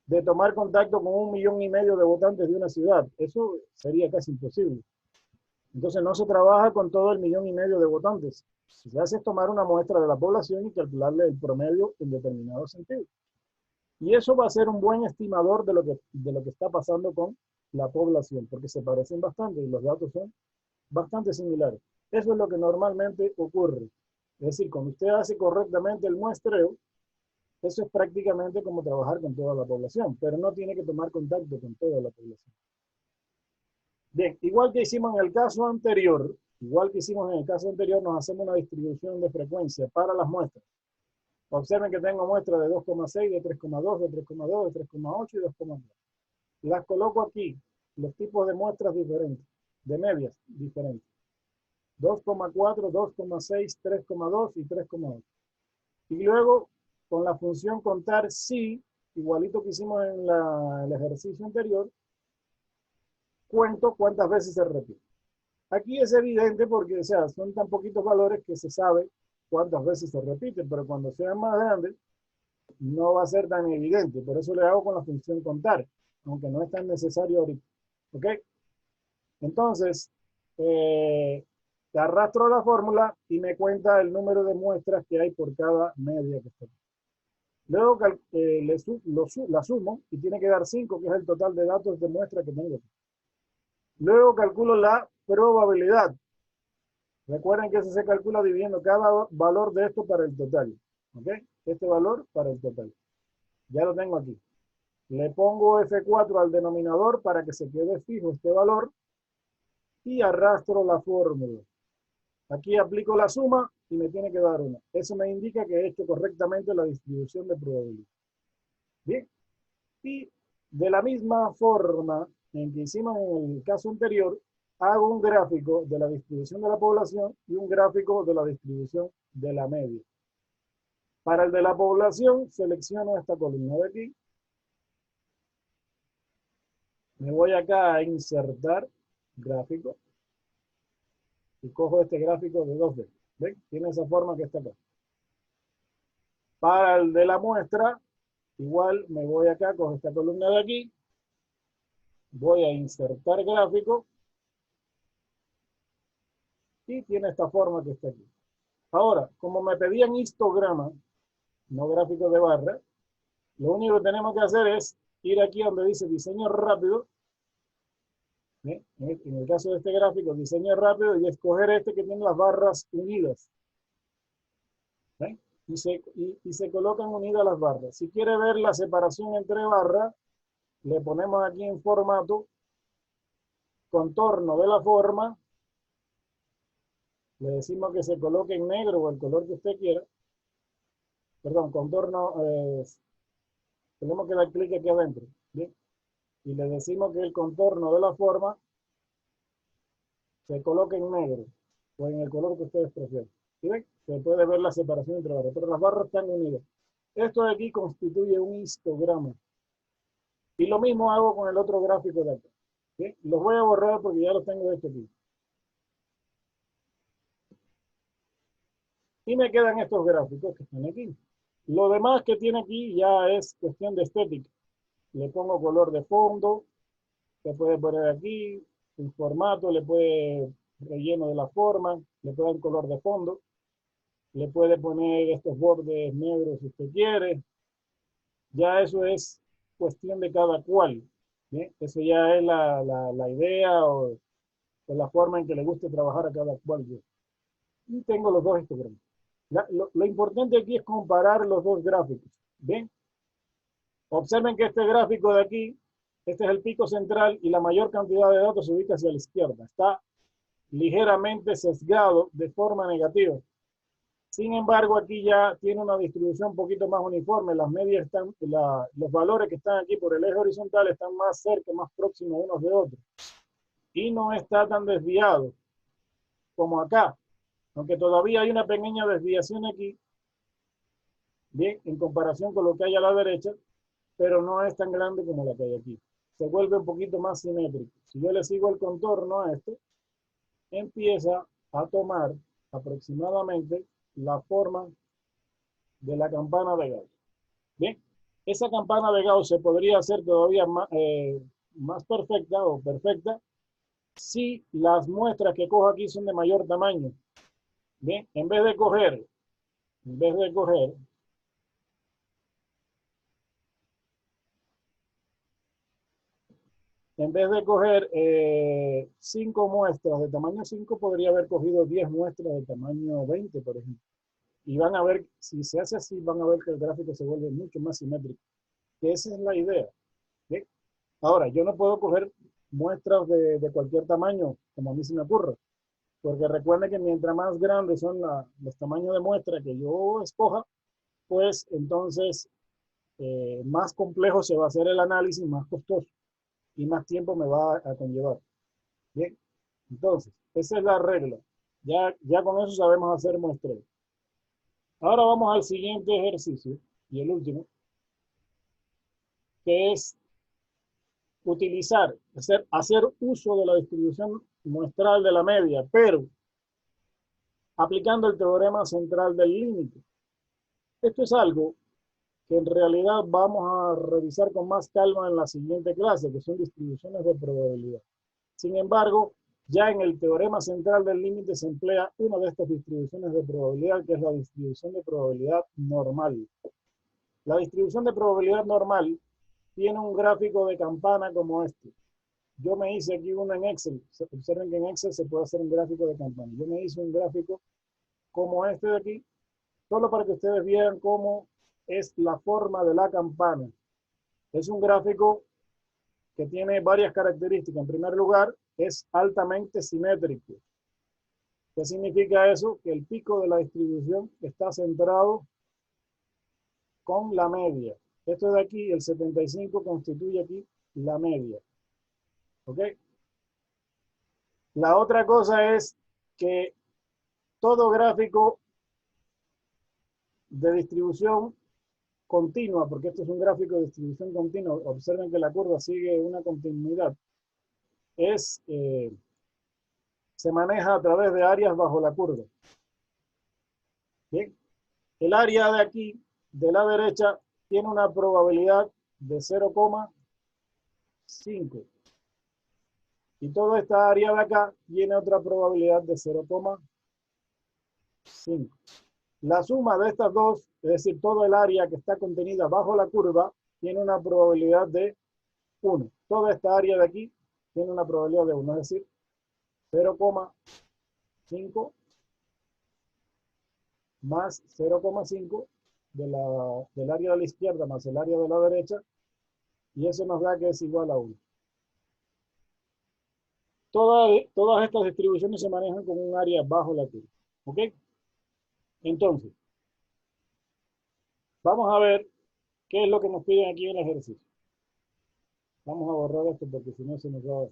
de tomar contacto con 1,5 millones de votantes de una ciudad. Eso sería casi imposible. Entonces no se trabaja con todo el 1,5 millones de votantes. Lo que se hace es tomar una muestra de la población y calcularle el promedio en determinado sentido. Y eso va a ser un buen estimador de lo que está pasando con la población, porque se parecen bastante y los datos son bastante similares. Eso es lo que normalmente ocurre. Es decir, cuando usted hace correctamente el muestreo, eso es prácticamente como trabajar con toda la población, pero no tiene que tomar contacto con toda la población. Bien, igual que hicimos en el caso anterior, nos hacemos una distribución de frecuencia para las muestras. Observen que tengo muestras de 2,6, de 3,2, de 3,2, de 3,8 y 2,2. Las coloco aquí, los tipos de muestras diferentes, de medias diferentes. 2,4, 2,6, 3,2 y 3,8. Y luego, con la función contar si, igualito que hicimos en el ejercicio anterior, cuento cuántas veces se repite. Aquí es evidente porque, o sea, son tan poquitos valores que se sabe cuántas veces se repite, pero cuando sean más grandes, no va a ser tan evidente. Por eso le hago con la función contar, aunque no es tan necesario ahorita. ¿Ok? Entonces, arrastro la fórmula y me cuenta el número de muestras que hay por cada media que está aquí. Luego la sumo y tiene que dar 5, que es el total de datos de muestra que tengo aquí. Luego calculo la probabilidad. Recuerden que eso se calcula dividiendo cada valor de esto para el total. ¿Ok? Este valor para el total. Ya lo tengo aquí. Le pongo F4 al denominador para que se quede fijo este valor y arrastro la fórmula. Aquí aplico la suma y me tiene que dar 1. Eso me indica que he hecho correctamente la distribución de probabilidad. Bien. Y de la misma forma en que hicimos en el caso anterior, hago un gráfico de la distribución de la población y un gráfico de la distribución de la media. Para el de la población, selecciono esta columna de aquí. Me voy acá a insertar gráfico y cojo este gráfico de 2D. ¿Ven? Tiene esa forma que está acá. Para el de la muestra, igual me voy acá, cojo esta columna de aquí, voy a insertar gráfico y tiene esta forma que está aquí. Ahora, como me pedían histograma, no gráfico de barra, lo único que tenemos que hacer es ir aquí donde dice diseño rápido. ¿Eh? En el caso de este gráfico, diseño rápido y escoger este que tiene las barras unidas. ¿Eh? Y se colocan unidas las barras. Si quiere ver la separación entre barras, le ponemos aquí en formato, contorno de la forma, le decimos que se coloque en negro o el color que usted quiera. Perdón, contorno, tenemos que dar clic aquí adentro. ¿Bien? Y le decimos que el contorno de la forma se coloque en negro o en el color que ustedes prefieran. ¿Sí ven? Se puede ver la separación entre barras, pero las barras están unidas. Esto de aquí constituye un histograma. Y lo mismo hago con el otro gráfico de acá. ¿Sí? Los voy a borrar porque ya los tengo hechos aquí. Y me quedan estos gráficos que están aquí. Lo demás que tiene aquí ya es cuestión de estética. Le pongo color de fondo, se puede poner aquí, el formato, le puede relleno de la forma, le puede dar color de fondo, le puede poner estos bordes negros si usted quiere. Ya eso es cuestión de cada cual. ¿Bien? Eso ya es la idea o la forma en que le guste trabajar a cada cual. Y tengo los dos histogramas. Lo importante aquí es comparar los dos gráficos. ¿Bien? Observen que este gráfico de aquí, este es el pico central y la mayor cantidad de datos se ubica hacia la izquierda. Está ligeramente sesgado de forma negativa. Sin embargo, aquí ya tiene una distribución un poquito más uniforme. Las medias están, los valores que están aquí por el eje horizontal están más cerca, más próximos unos de otros. Y no está tan desviado como acá. Aunque todavía hay una pequeña desviación aquí, bien, en comparación con lo que hay a la derecha, pero no es tan grande como la que hay aquí. Se vuelve un poquito más simétrico. Si yo le sigo el contorno a esto, empieza a tomar aproximadamente la forma de la campana de Gauss. Bien, esa campana de Gauss se podría hacer todavía más perfecta o perfecta si las muestras que cojo aquí son de mayor tamaño. Bien, en vez de coger En vez de coger 5 muestras de tamaño 5, podría haber cogido 10 muestras de tamaño 20, por ejemplo. Y van a ver, si se hace así, van a ver que el gráfico se vuelve mucho más simétrico. Que esa es la idea. ¿Sí? Ahora, yo no puedo coger muestras de cualquier tamaño, como a mí se me ocurre. Porque recuerden que mientras más grandes son los tamaños de muestra que yo escoja, pues entonces más complejo se va a hacer el análisis, más costoso y más tiempo me va a conllevar. Bien, entonces, esa es la regla. Ya con eso sabemos hacer muestreo. Ahora vamos al siguiente ejercicio y el último, que es utilizar, hacer uso de la distribución muestral de la media, pero aplicando el teorema central del límite. Esto es algo que en realidad vamos a revisar con más calma en la siguiente clase, que son distribuciones de probabilidad. Sin embargo, ya en el teorema central del límite se emplea una de estas distribuciones de probabilidad, que es la distribución de probabilidad normal. La distribución de probabilidad normal tiene un gráfico de campana como este. Yo me hice aquí uno en Excel. Observen que en Excel se puede hacer un gráfico de campana. Yo me hice un gráfico como este de aquí, solo para que ustedes vean cómo es la forma de la campana. Es un gráfico que tiene varias características. En primer lugar, es altamente simétrico. ¿Qué significa eso? Que el pico de la distribución está centrado con la media. Esto de aquí, el 75, constituye aquí la media. ¿Ok? La otra cosa es que todo gráfico de distribución continua, porque esto es un gráfico de distribución continua, observen que la curva sigue una continuidad, se maneja a través de áreas bajo la curva. Bien, el área de aquí, de la derecha, tiene una probabilidad de 0,5. Y toda esta área de acá tiene otra probabilidad de 0,5. La suma de estas dos, es decir, todo el área que está contenida bajo la curva, tiene una probabilidad de 1. Toda esta área de aquí tiene una probabilidad de 1, es decir, 0,5 más 0,5 del área de la izquierda más el área de la derecha, y eso nos da que es igual a 1. Todas estas distribuciones se manejan con un área bajo la curva. ¿Ok? Entonces, vamos a ver qué es lo que nos piden aquí en el ejercicio. Vamos a borrar esto porque si no se nos va a...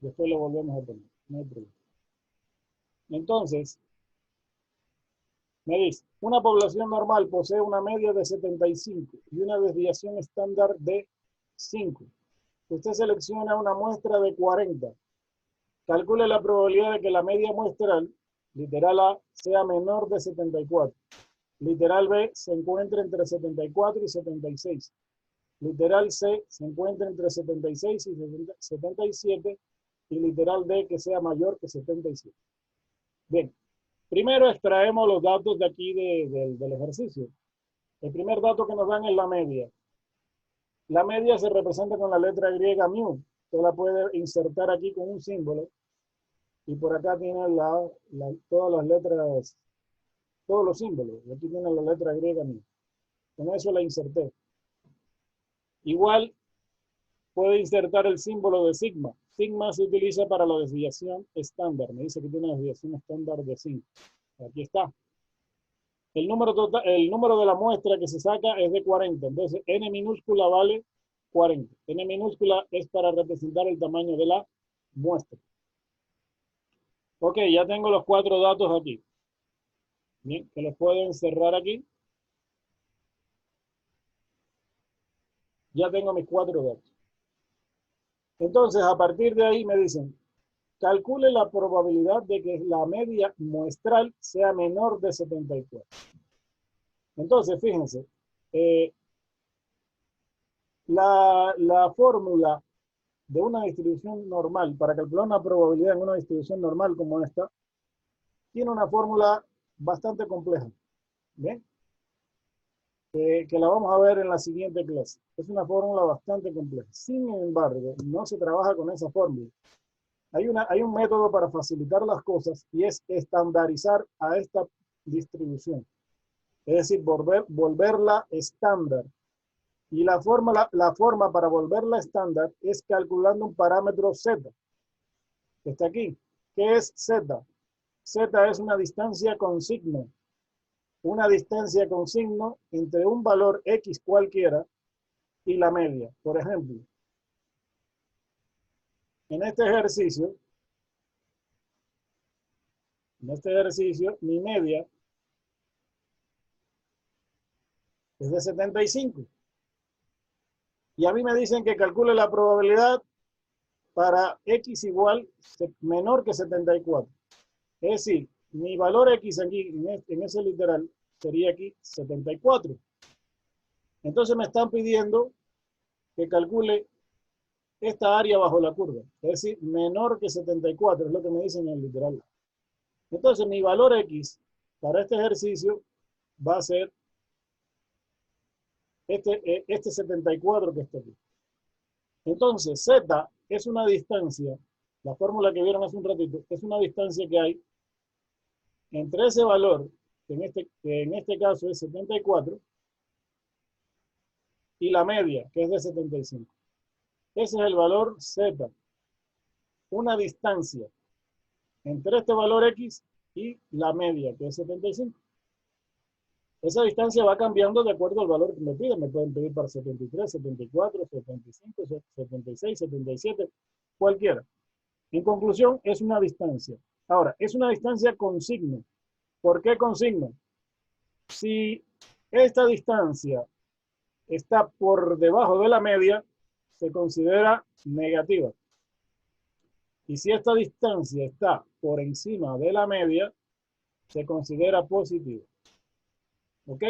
Después lo volvemos a poner. No hay problema. Entonces, me dice, una población normal posee una media de 75 y una desviación estándar de 5. Usted selecciona una muestra de 40. Calcule la probabilidad de que la media muestral, literal A, sea menor de 74. Literal B se encuentra entre 74 y 76. Literal C se encuentra entre 76 y 77. Y literal D que sea mayor que 77. Bien, primero extraemos los datos de aquí del ejercicio. El primer dato que nos dan es la media. La media se representa con la letra griega mu. Usted la puede insertar aquí con un símbolo. Y por acá tiene todas las letras, todos los símbolos. Aquí tiene la letra griega mu. Con eso la inserté. Igual puede insertar el símbolo de sigma. Sigma se utiliza para la desviación estándar. Me dice que tiene una desviación estándar de 5. Aquí está. El número de la muestra que se saca es de 40. Entonces, n minúscula vale 40. N minúscula es para representar el tamaño de la muestra. Ok, ya tengo los 4 datos aquí. Bien, que los puedo encerrar aquí. Ya tengo mis 4 datos. Entonces, a partir de ahí me dicen, calcule la probabilidad de que la media muestral sea menor de 74. Entonces, fíjense, la fórmula de una distribución normal, para calcular una probabilidad en una distribución normal como esta, tiene una fórmula bastante compleja. ¿Bien? Que la vamos a ver en la siguiente clase. Es una fórmula bastante compleja. Sin embargo, no se trabaja con esa fórmula. Hay un método para facilitar las cosas y es estandarizar a esta distribución. Es decir, volverla estándar. Y la forma para volverla estándar es calculando un parámetro z. Que está aquí. ¿Qué es z? Z es una distancia con signo. Una distancia con signo entre un valor X cualquiera y la media. Por ejemplo, en este ejercicio, mi media es de 75. Y a mí me dicen que calcule la probabilidad para X igual menor que 74. Es decir, mi valor X aquí, en ese literal, sería aquí 74. Entonces me están pidiendo que calcule esta área bajo la curva. Es decir, menor que 74, es lo que me dicen en el literal. Entonces mi valor X para este ejercicio va a ser este 74 que está aquí. Entonces Z es una distancia, la fórmula que vieron hace un ratito, es una distancia que hay entre ese valor, que en este caso es 74, y la media, que es de 75. Ese es el valor Z. Una distancia entre este valor X y la media, que es 75. Esa distancia va cambiando de acuerdo al valor que me piden. Me pueden pedir para 73, 74, 75, 76, 77, cualquiera. En conclusión, es una distancia. Ahora, es una distancia con signo. ¿Por qué con signo? Si esta distancia está por debajo de la media, se considera negativa. Y si esta distancia está por encima de la media, se considera positiva. ¿Ok?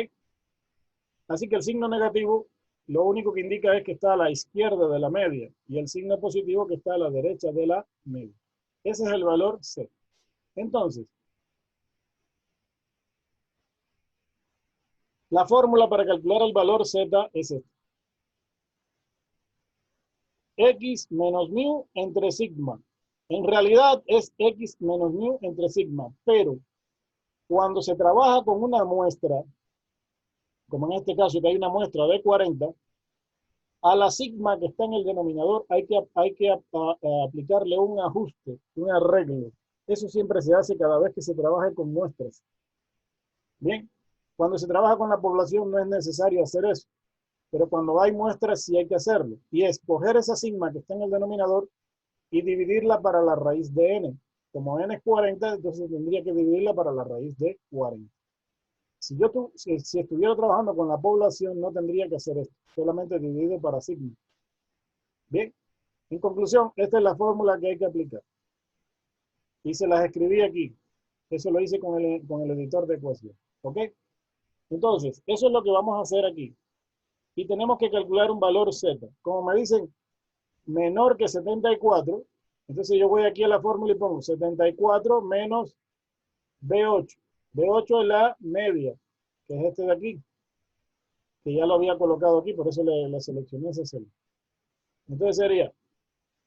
Así que el signo negativo lo único que indica es que está a la izquierda de la media y el signo positivo que está a la derecha de la media. Ese es el valor C. Entonces, la fórmula para calcular el valor Z es esta. X menos mu entre sigma. En realidad es X menos mu entre sigma, pero cuando se trabaja con una muestra, como en este caso que hay una muestra de 40, a la sigma que está en el denominador hay que aplicarle un ajuste, un arreglo. Eso siempre se hace cada vez que se trabaja con muestras. Bien, cuando se trabaja con la población no es necesario hacer eso, pero cuando hay muestras sí hay que hacerlo. Y es coger esa sigma que está en el denominador y dividirla para la raíz de n. Como n es 40, entonces tendría que dividirla para la raíz de 40. Si estuviera trabajando con la población, no tendría que hacer esto, solamente dividido para sigma. Bien, en conclusión, esta es la fórmula que hay que aplicar. Y se las escribí aquí. Eso lo hice con el editor de ecuación. ¿Ok? Entonces, eso es lo que vamos a hacer aquí. Y tenemos que calcular un valor Z. Como me dicen menor que 74, entonces yo voy aquí a la fórmula y pongo 74 menos B8. B8 es la media, que es este de aquí, que ya lo había colocado aquí, por eso le seleccioné esa celda. Entonces sería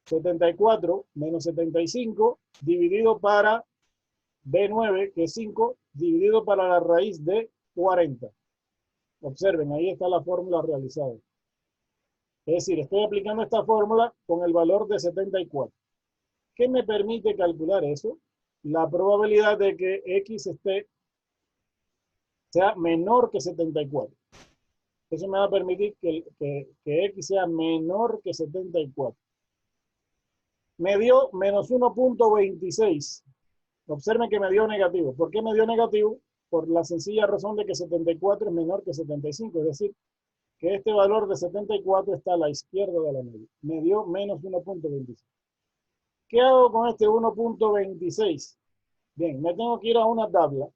74 menos 75 dividido para B9, que es 5, dividido para la raíz de 40. Observen, ahí está la fórmula realizada. Es decir, estoy aplicando esta fórmula con el valor de 74. ¿Qué me permite calcular eso? La probabilidad de que X sea menor que 74. Eso me va a permitir que X sea menor que 74. Me dio menos 1.26. Observen que me dio negativo. ¿Por qué me dio negativo? Por la sencilla razón de que 74 es menor que 75. Es decir, que este valor de 74 está a la izquierda de la media. Me dio menos 1.26. ¿Qué hago con este 1.26? Bien, me tengo que ir a una tabla.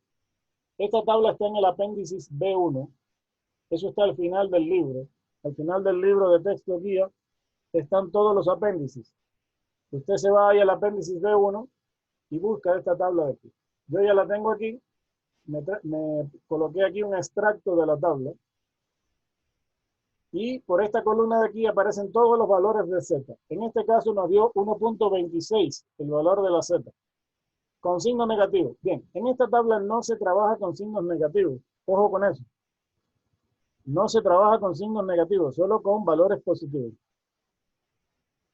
Esta tabla está en el apéndice B1. Eso está al final del libro. Al final del libro de texto guía están todos los apéndices. Usted se va ahí al apéndice B1 y busca esta tabla de aquí. Yo ya la tengo aquí. Me coloqué aquí un extracto de la tabla. Y por esta columna de aquí aparecen todos los valores de Z. En este caso nos dio 1.26, el valor de la Z, con signo negativo. Bien, en esta tabla no se trabaja con signos negativos. Ojo con eso. No se trabaja con signos negativos, solo con valores positivos.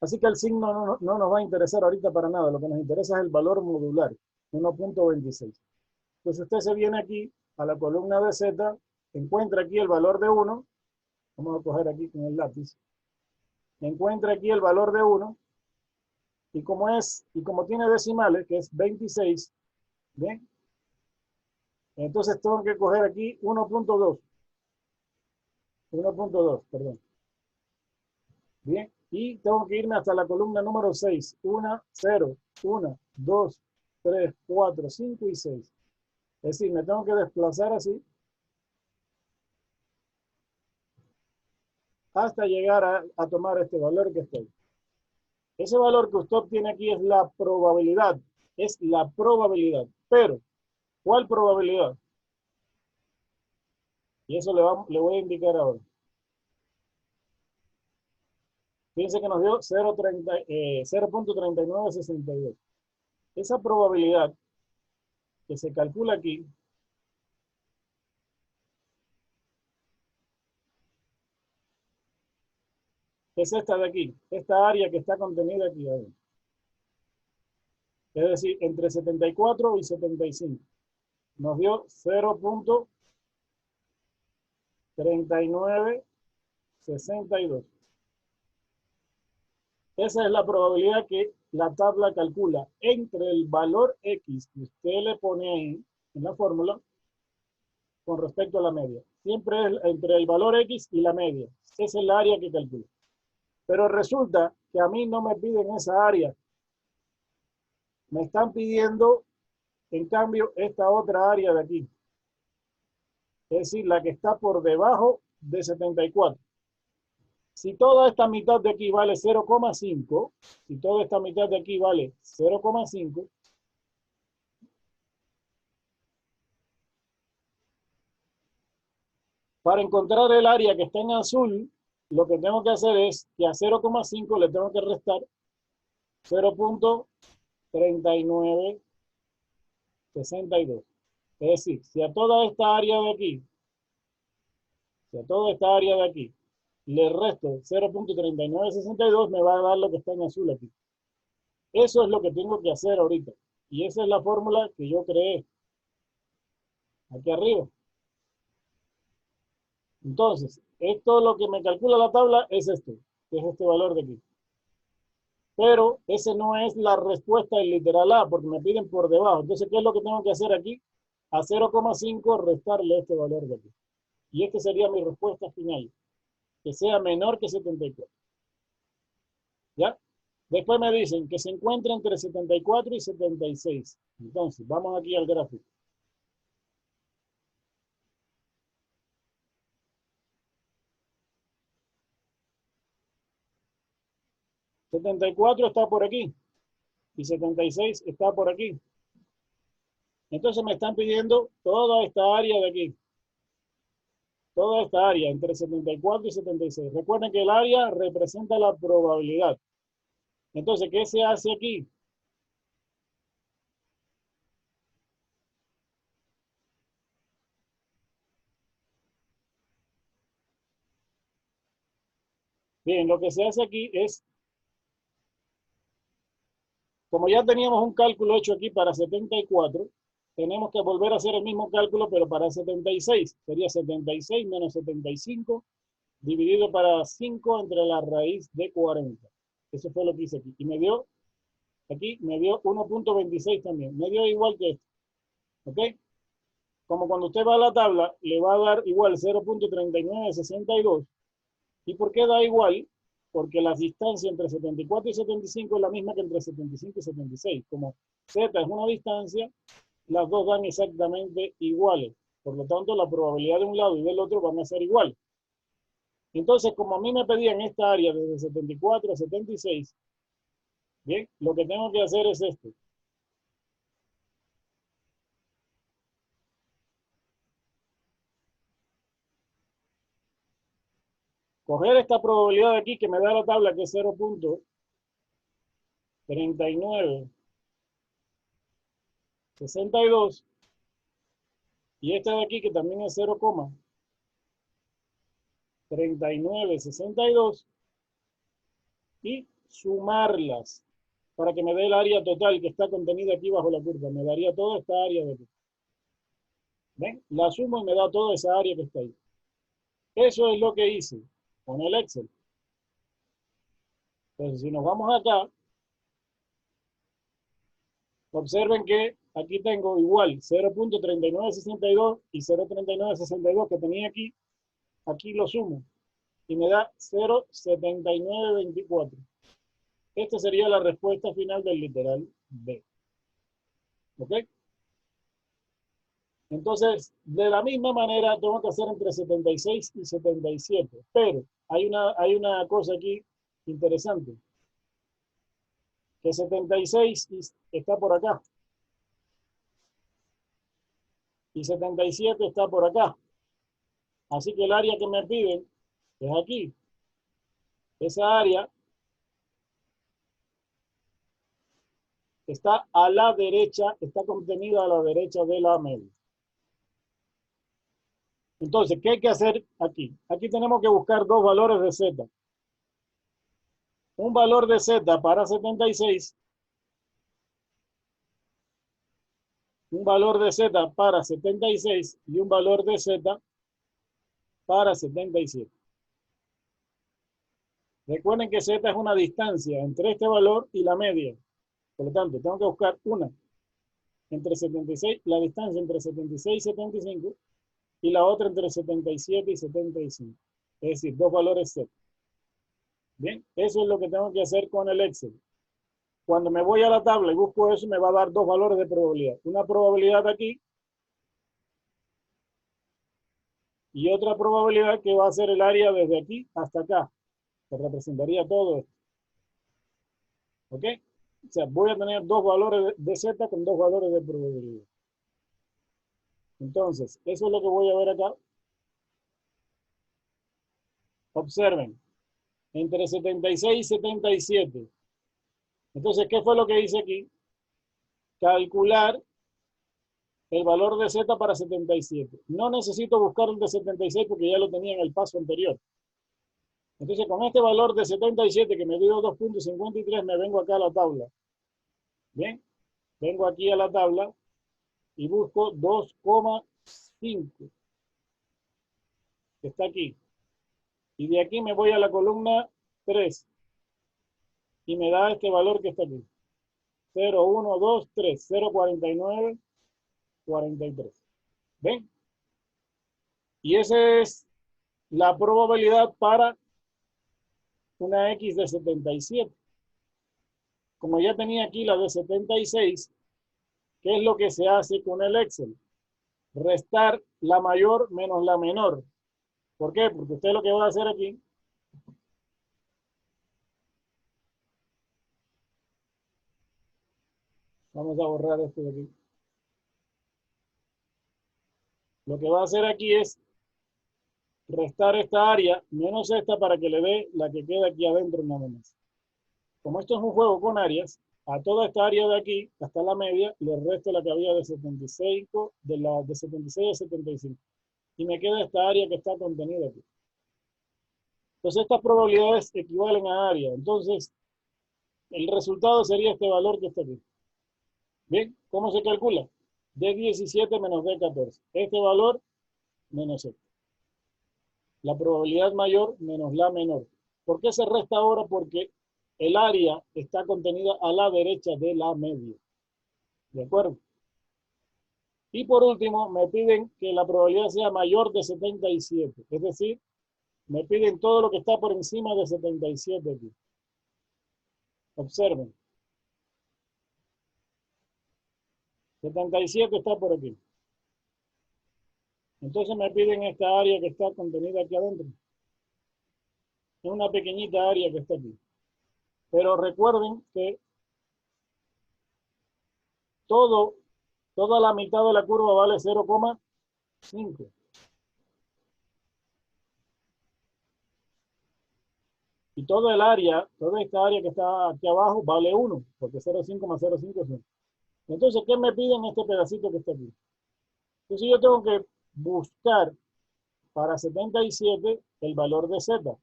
Así que el signo no nos va a interesar ahorita para nada. Lo que nos interesa es el valor modular, 1.26. Entonces usted se viene aquí a la columna de Z, encuentra aquí el valor de 1. Vamos a coger aquí con el lápiz. Encuentra aquí el valor de 1. Y como tiene decimales, que es 26, ¿bien? Entonces tengo que coger aquí 1.2. 1.2, perdón. Bien, y tengo que irme hasta la columna número 6. 1, 0, 1, 2, 3, 4, 5 y 6. Es decir, me tengo que desplazar así hasta llegar a tomar este valor que está ahí. Ese valor que usted obtiene aquí es la probabilidad. Es la probabilidad. Pero, ¿cuál probabilidad? Y eso le voy a indicar ahora. Fíjense que nos dio 0.3962. Esa probabilidad que se calcula aquí es esta de aquí, esta área que está contenida aquí adentro. Es decir, entre 74 y 75. Nos dio 0.3962. Esa es la probabilidad que la tabla calcula entre el valor X que usted le pone ahí en la fórmula con respecto a la media. siempre es entre el valor X y la media. Esa es el área que calculo. Pero resulta que a mí no me piden esa área. Me están pidiendo, en cambio, esta otra área de aquí. Es decir, la que está por debajo de 74. Si toda esta mitad de aquí vale 0,5, si toda esta mitad de aquí vale 0,5, para encontrar el área que está en azul, lo que tengo que hacer es que a 0,5 le tengo que restar 0,3962. Es decir, si a toda esta área de aquí, le resto 0,3962, me va a dar lo que está en azul aquí. Eso es lo que tengo que hacer ahorita. Y esa es la fórmula que yo creé aquí arriba. Entonces, esto lo que me calcula la tabla es esto, que es este valor de aquí. Pero ese no es la respuesta del literal A, porque me piden por debajo. Entonces, ¿qué es lo que tengo que hacer aquí? A 0,5 restarle este valor de aquí. Y esta sería mi respuesta final, que sea menor que 74. ¿Ya? Después me dicen que se encuentra entre 74 y 76. Entonces, vamos aquí al gráfico. ¿74 está por aquí? Y 76 está por aquí. Entonces me están pidiendo toda esta área de aquí. Toda esta área entre 74 y 76. Recuerden que el área representa la probabilidad. Entonces, ¿qué se hace aquí? Bien, lo que se hace aquí es, como ya teníamos un cálculo hecho aquí para 74, tenemos que volver a hacer el mismo cálculo, pero para 76. Sería 76 menos 75 dividido para 5 entre la raíz de 40. Eso fue lo que hice aquí. Y me dio, aquí me dio 1,26 también. Me dio igual que esto. ¿Ok? Como cuando usted va a la tabla, le va a dar igual 0,3962. ¿Y por qué da igual? Porque la distancia entre 74 y 75 es la misma que entre 75 y 76. Como Z es una distancia, las dos dan exactamente iguales. Por lo tanto, la probabilidad de un lado y del otro van a ser iguales. Entonces, como a mí me pedían esta área desde 74 a 76, bien, lo que tengo que hacer es esto. Coger esta probabilidad de aquí que me da la tabla, que es 0,3962, y esta de aquí que también es 0,3962, y sumarlas para que me dé el área total que está contenida aquí bajo la curva. Me daría toda esta área de aquí. ¿Ven? La sumo y me da toda esa área que está ahí. Eso es lo que hice con el Excel. Entonces, si nos vamos acá, observen que aquí tengo igual 0,3962 y 0,3962 que tenía aquí. Aquí lo sumo y me da 0,7924. Esta sería la respuesta final del literal B. ¿Ok? Entonces, de la misma manera, tengo que hacer entre 76 y 77. Pero hay una cosa aquí interesante. Que 76 está por acá. Y 77 está por acá. Así que el área que me piden es aquí. Esa área está a la derecha, está contenida a la derecha de la media. Entonces, ¿qué hay que hacer aquí? Aquí tenemos que buscar dos valores de Z. Un valor de Z para 76, un valor de Z para 76 y un valor de Z para 77. Recuerden que Z es una distancia entre este valor y la media. Por lo tanto, tengo que buscar una entre 76, la distancia entre 76 y 75, y la otra entre 77 y 75. Es decir, dos valores Z. Bien, eso es lo que tengo que hacer con el Excel. Cuando me voy a la tabla y busco eso, me va a dar dos valores de probabilidad. Una probabilidad aquí y otra probabilidad que va a ser el área desde aquí hasta acá, que representaría todo esto. ¿Ok? O sea, voy a tener dos valores de Z con dos valores de probabilidad. Entonces, eso es lo que voy a ver acá. Observen, entre 76 y 77. Entonces, ¿qué fue lo que hice aquí? Calcular el valor de Z para 77. No necesito buscar el de 76 porque ya lo tenía en el paso anterior. Entonces, con este valor de 77 que me dio 2.53, me vengo acá a la tabla. Bien, vengo aquí a la tabla y busco 2,5, que está aquí. Y de aquí me voy a la columna 3 y me da este valor que está aquí. 0, 1, 2, 3, 0,49, 43. ¿Ven? Y esa es la probabilidad para una X de 77. Como ya tenía aquí la de 76, ¿qué es lo que se hace con el Excel? Restar la mayor menos la menor. ¿Por qué? Porque usted lo que va a hacer aquí, vamos a borrar esto de aquí. Lo que va a hacer aquí es restar esta área menos esta para que le dé la que queda aquí adentro nada más. Como esto es un juego con áreas, a toda esta área de aquí, hasta la media, le resto la que había de 76, de 76 a 75. Y me queda esta área que está contenida aquí. Entonces estas probabilidades equivalen a área. Entonces el resultado sería este valor que está aquí. Bien, ¿cómo se calcula? D17 menos D14. Este valor menos este. La probabilidad mayor menos la menor. ¿Por qué se resta ahora? Porque el área está contenida a la derecha de la media. ¿De acuerdo? Y por último, me piden que la probabilidad sea mayor de 77. Es decir, me piden todo lo que está por encima de 77 aquí. Observen. 77 está por aquí. Entonces me piden esta área que está contenida aquí adentro. Es una pequeñita área que está aquí. Pero recuerden que toda la mitad de la curva vale 0,5. Y todo el área, toda esta área que está aquí abajo vale 1, porque 0,5 más 0,5 es 1. Entonces, ¿qué me piden este pedacito que está aquí? Entonces yo tengo que buscar para 77 el valor de Z.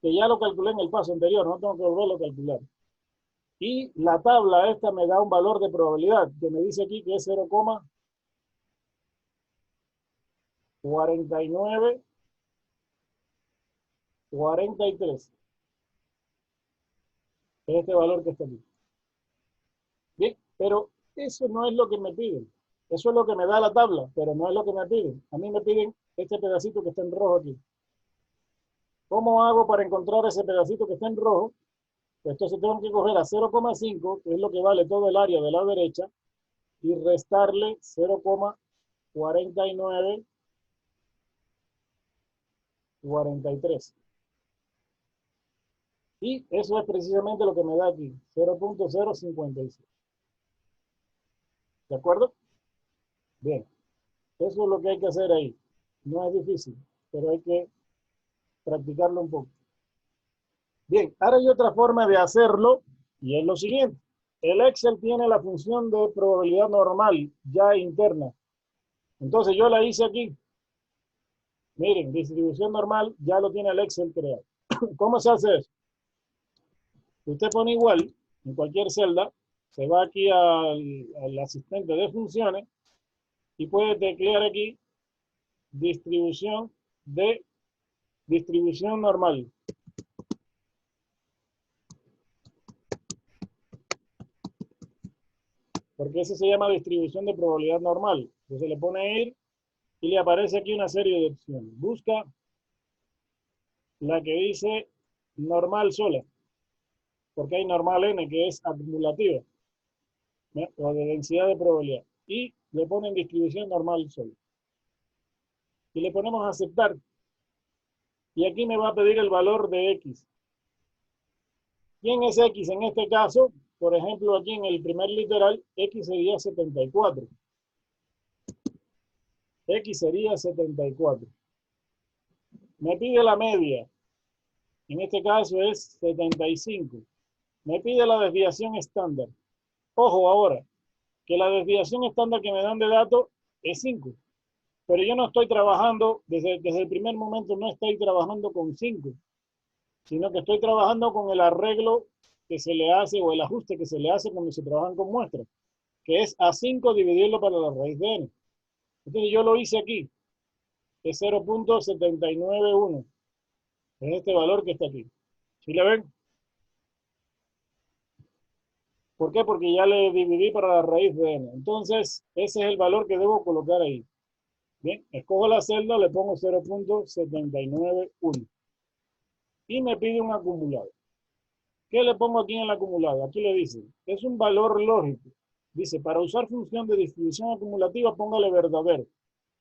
Que ya lo calculé en el paso anterior, no tengo que volverlo a calcular. Y la tabla esta me da un valor de probabilidad, que me dice aquí que es 0,49, 43. Es este valor que está aquí. Bien, pero eso no es lo que me piden. Eso es lo que me da la tabla, pero no es lo que me piden. A mí me piden este pedacito que está en rojo aquí. ¿Cómo hago para encontrar ese pedacito que está en rojo? Pues entonces tengo que coger a 0,5, que es lo que vale todo el área de la derecha, y restarle 0,49, 43. Y eso es precisamente lo que me da aquí, 0,056. ¿De acuerdo? Bien, eso es lo que hay que hacer ahí. No es difícil, pero hay que practicarlo un poco. Bien, ahora hay otra forma de hacerlo y es lo siguiente. El Excel tiene la función de probabilidad normal ya interna. Entonces yo la hice aquí. Miren, distribución normal ya lo tiene el Excel creado. ¿Cómo se hace eso? Usted pone igual en cualquier celda, se va aquí al asistente de funciones y puede teclear aquí distribución normal. porque eso se llama distribución de probabilidad normal. Entonces le pone ir y le aparece aquí una serie de opciones. Busca la que dice normal sola, porque hay normal n que es acumulativa, ¿no? O de densidad de probabilidad. Y le ponen distribución normal sola. Y le ponemos aceptar. Y aquí me va a pedir el valor de x. ¿Quién es x en este caso? Por ejemplo, aquí en el primer literal, x sería 74. X sería 74. Me pide la media. En este caso es 75. Me pide la desviación estándar. Ojo ahora, que la desviación estándar que me dan de datos es 5. Pero yo no estoy trabajando, desde el primer momento no estoy trabajando con 5, sino que estoy trabajando con el arreglo que se le hace o el ajuste que se le hace cuando se trabajan con muestras, que es a 5 dividirlo para la raíz de n. Entonces yo lo hice aquí, es 0.791. Es este valor que está aquí. ¿Sí le ven? ¿Por qué? Porque ya le dividí para la raíz de n. Entonces, ese es el valor que debo colocar ahí. Bien, escojo la celda, le pongo 0.791 y me pide un acumulado. ¿Qué le pongo aquí en el acumulado? Aquí le dice, es un valor lógico. Dice, para usar función de distribución acumulativa, póngale verdadero.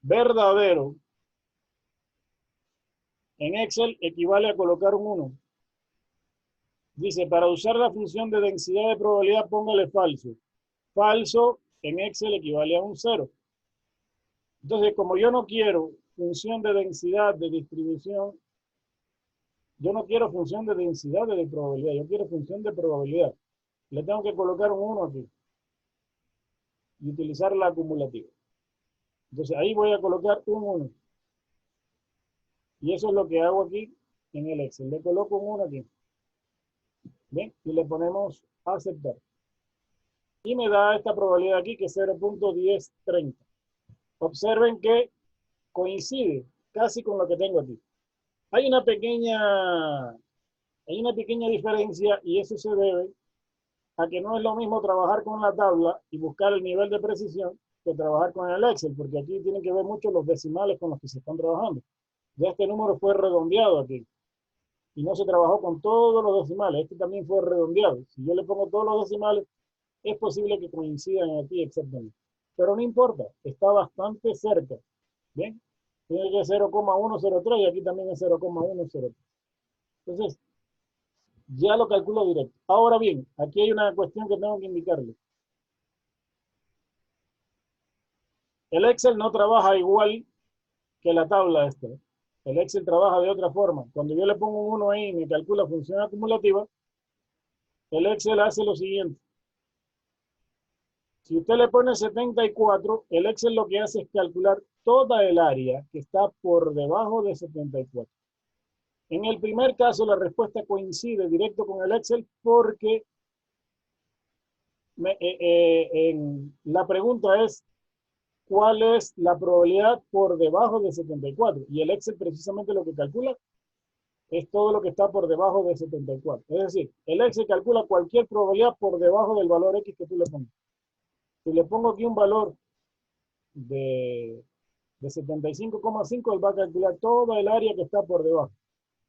Verdadero en Excel equivale a colocar un 1. Dice, para usar la función de densidad de probabilidad, póngale falso. Falso en Excel equivale a un 0. Entonces, como yo no quiero función de densidad de distribución, yo no quiero función de densidad de probabilidad, yo quiero función de probabilidad. Le tengo que colocar un 1 aquí y utilizar la acumulativa. Entonces, ahí voy a colocar un 1. Y eso es lo que hago aquí en el Excel. Le coloco un 1 aquí. ¿Bien? Y le ponemos aceptar. Y me da esta probabilidad aquí que es 0.1030. Observen que coincide casi con lo que tengo aquí. Hay una pequeña diferencia y eso se debe a que no es lo mismo trabajar con la tabla y buscar el nivel de precisión que trabajar con el Excel, porque aquí tienen que ver mucho los decimales con los que se están trabajando. Ya este número fue redondeado aquí y no se trabajó con todos los decimales. Este también fue redondeado. Si yo le pongo todos los decimales, es posible que coincidan aquí exactamente. Pero no importa, está bastante cerca. ¿Bien? Tiene que ser 0,103 y aquí también es 0,103. Entonces, ya lo calculo directo. Ahora bien, aquí hay una cuestión que tengo que indicarle. El Excel no trabaja igual que la tabla esta. El Excel trabaja de otra forma. Cuando yo le pongo un 1 ahí y me calcula función acumulativa, el Excel hace lo siguiente. Si usted le pone 74, el Excel lo que hace es calcular toda el área que está por debajo de 74. En el primer caso, la respuesta coincide directo con el Excel porque la pregunta es, ¿cuál es la probabilidad por debajo de 74? Y el Excel precisamente lo que calcula es todo lo que está por debajo de 74. Es decir, el Excel calcula cualquier probabilidad por debajo del valor X que tú le pongas. Si le pongo aquí un valor de 75,5, él va a calcular toda el área que está por debajo.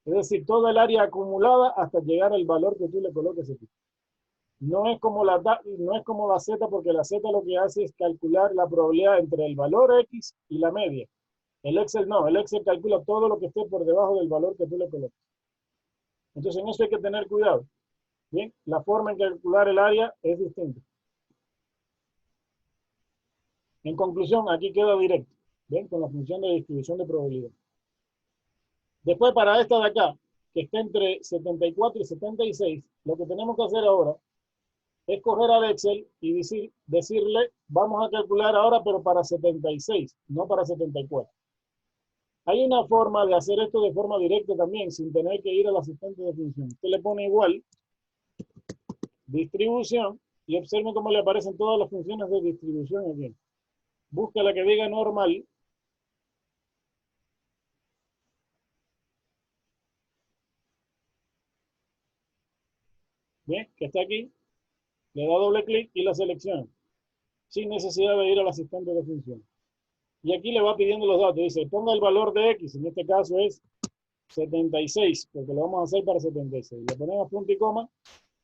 Es decir, toda el área acumulada hasta llegar al valor que tú le coloques aquí. No es como la Z, porque la Z lo que hace es calcular la probabilidad entre el valor X y la media. El Excel no, el Excel calcula todo lo que esté por debajo del valor que tú le coloques. Entonces en eso hay que tener cuidado. Bien, la forma en calcular el área es distinta. En conclusión, aquí queda directo. Bien, con la función de distribución de probabilidad. Después para esta de acá, que está entre 74 y 76, lo que tenemos que hacer ahora es coger al Excel y decirle, vamos a calcular ahora, pero para 76, no para 74. Hay una forma de hacer esto de forma directa también, sin tener que ir al asistente de función. Usted le pone igual, distribución, y observen cómo le aparecen todas las funciones de distribución aquí. Busca la que diga normal. Bien, que está aquí. Le da doble clic y la selecciona. sin necesidad de ir al asistente de función. Y aquí le va pidiendo los datos. Dice, ponga el valor de X, en este caso es 76, porque lo vamos a hacer para 76. Le ponemos punto y coma,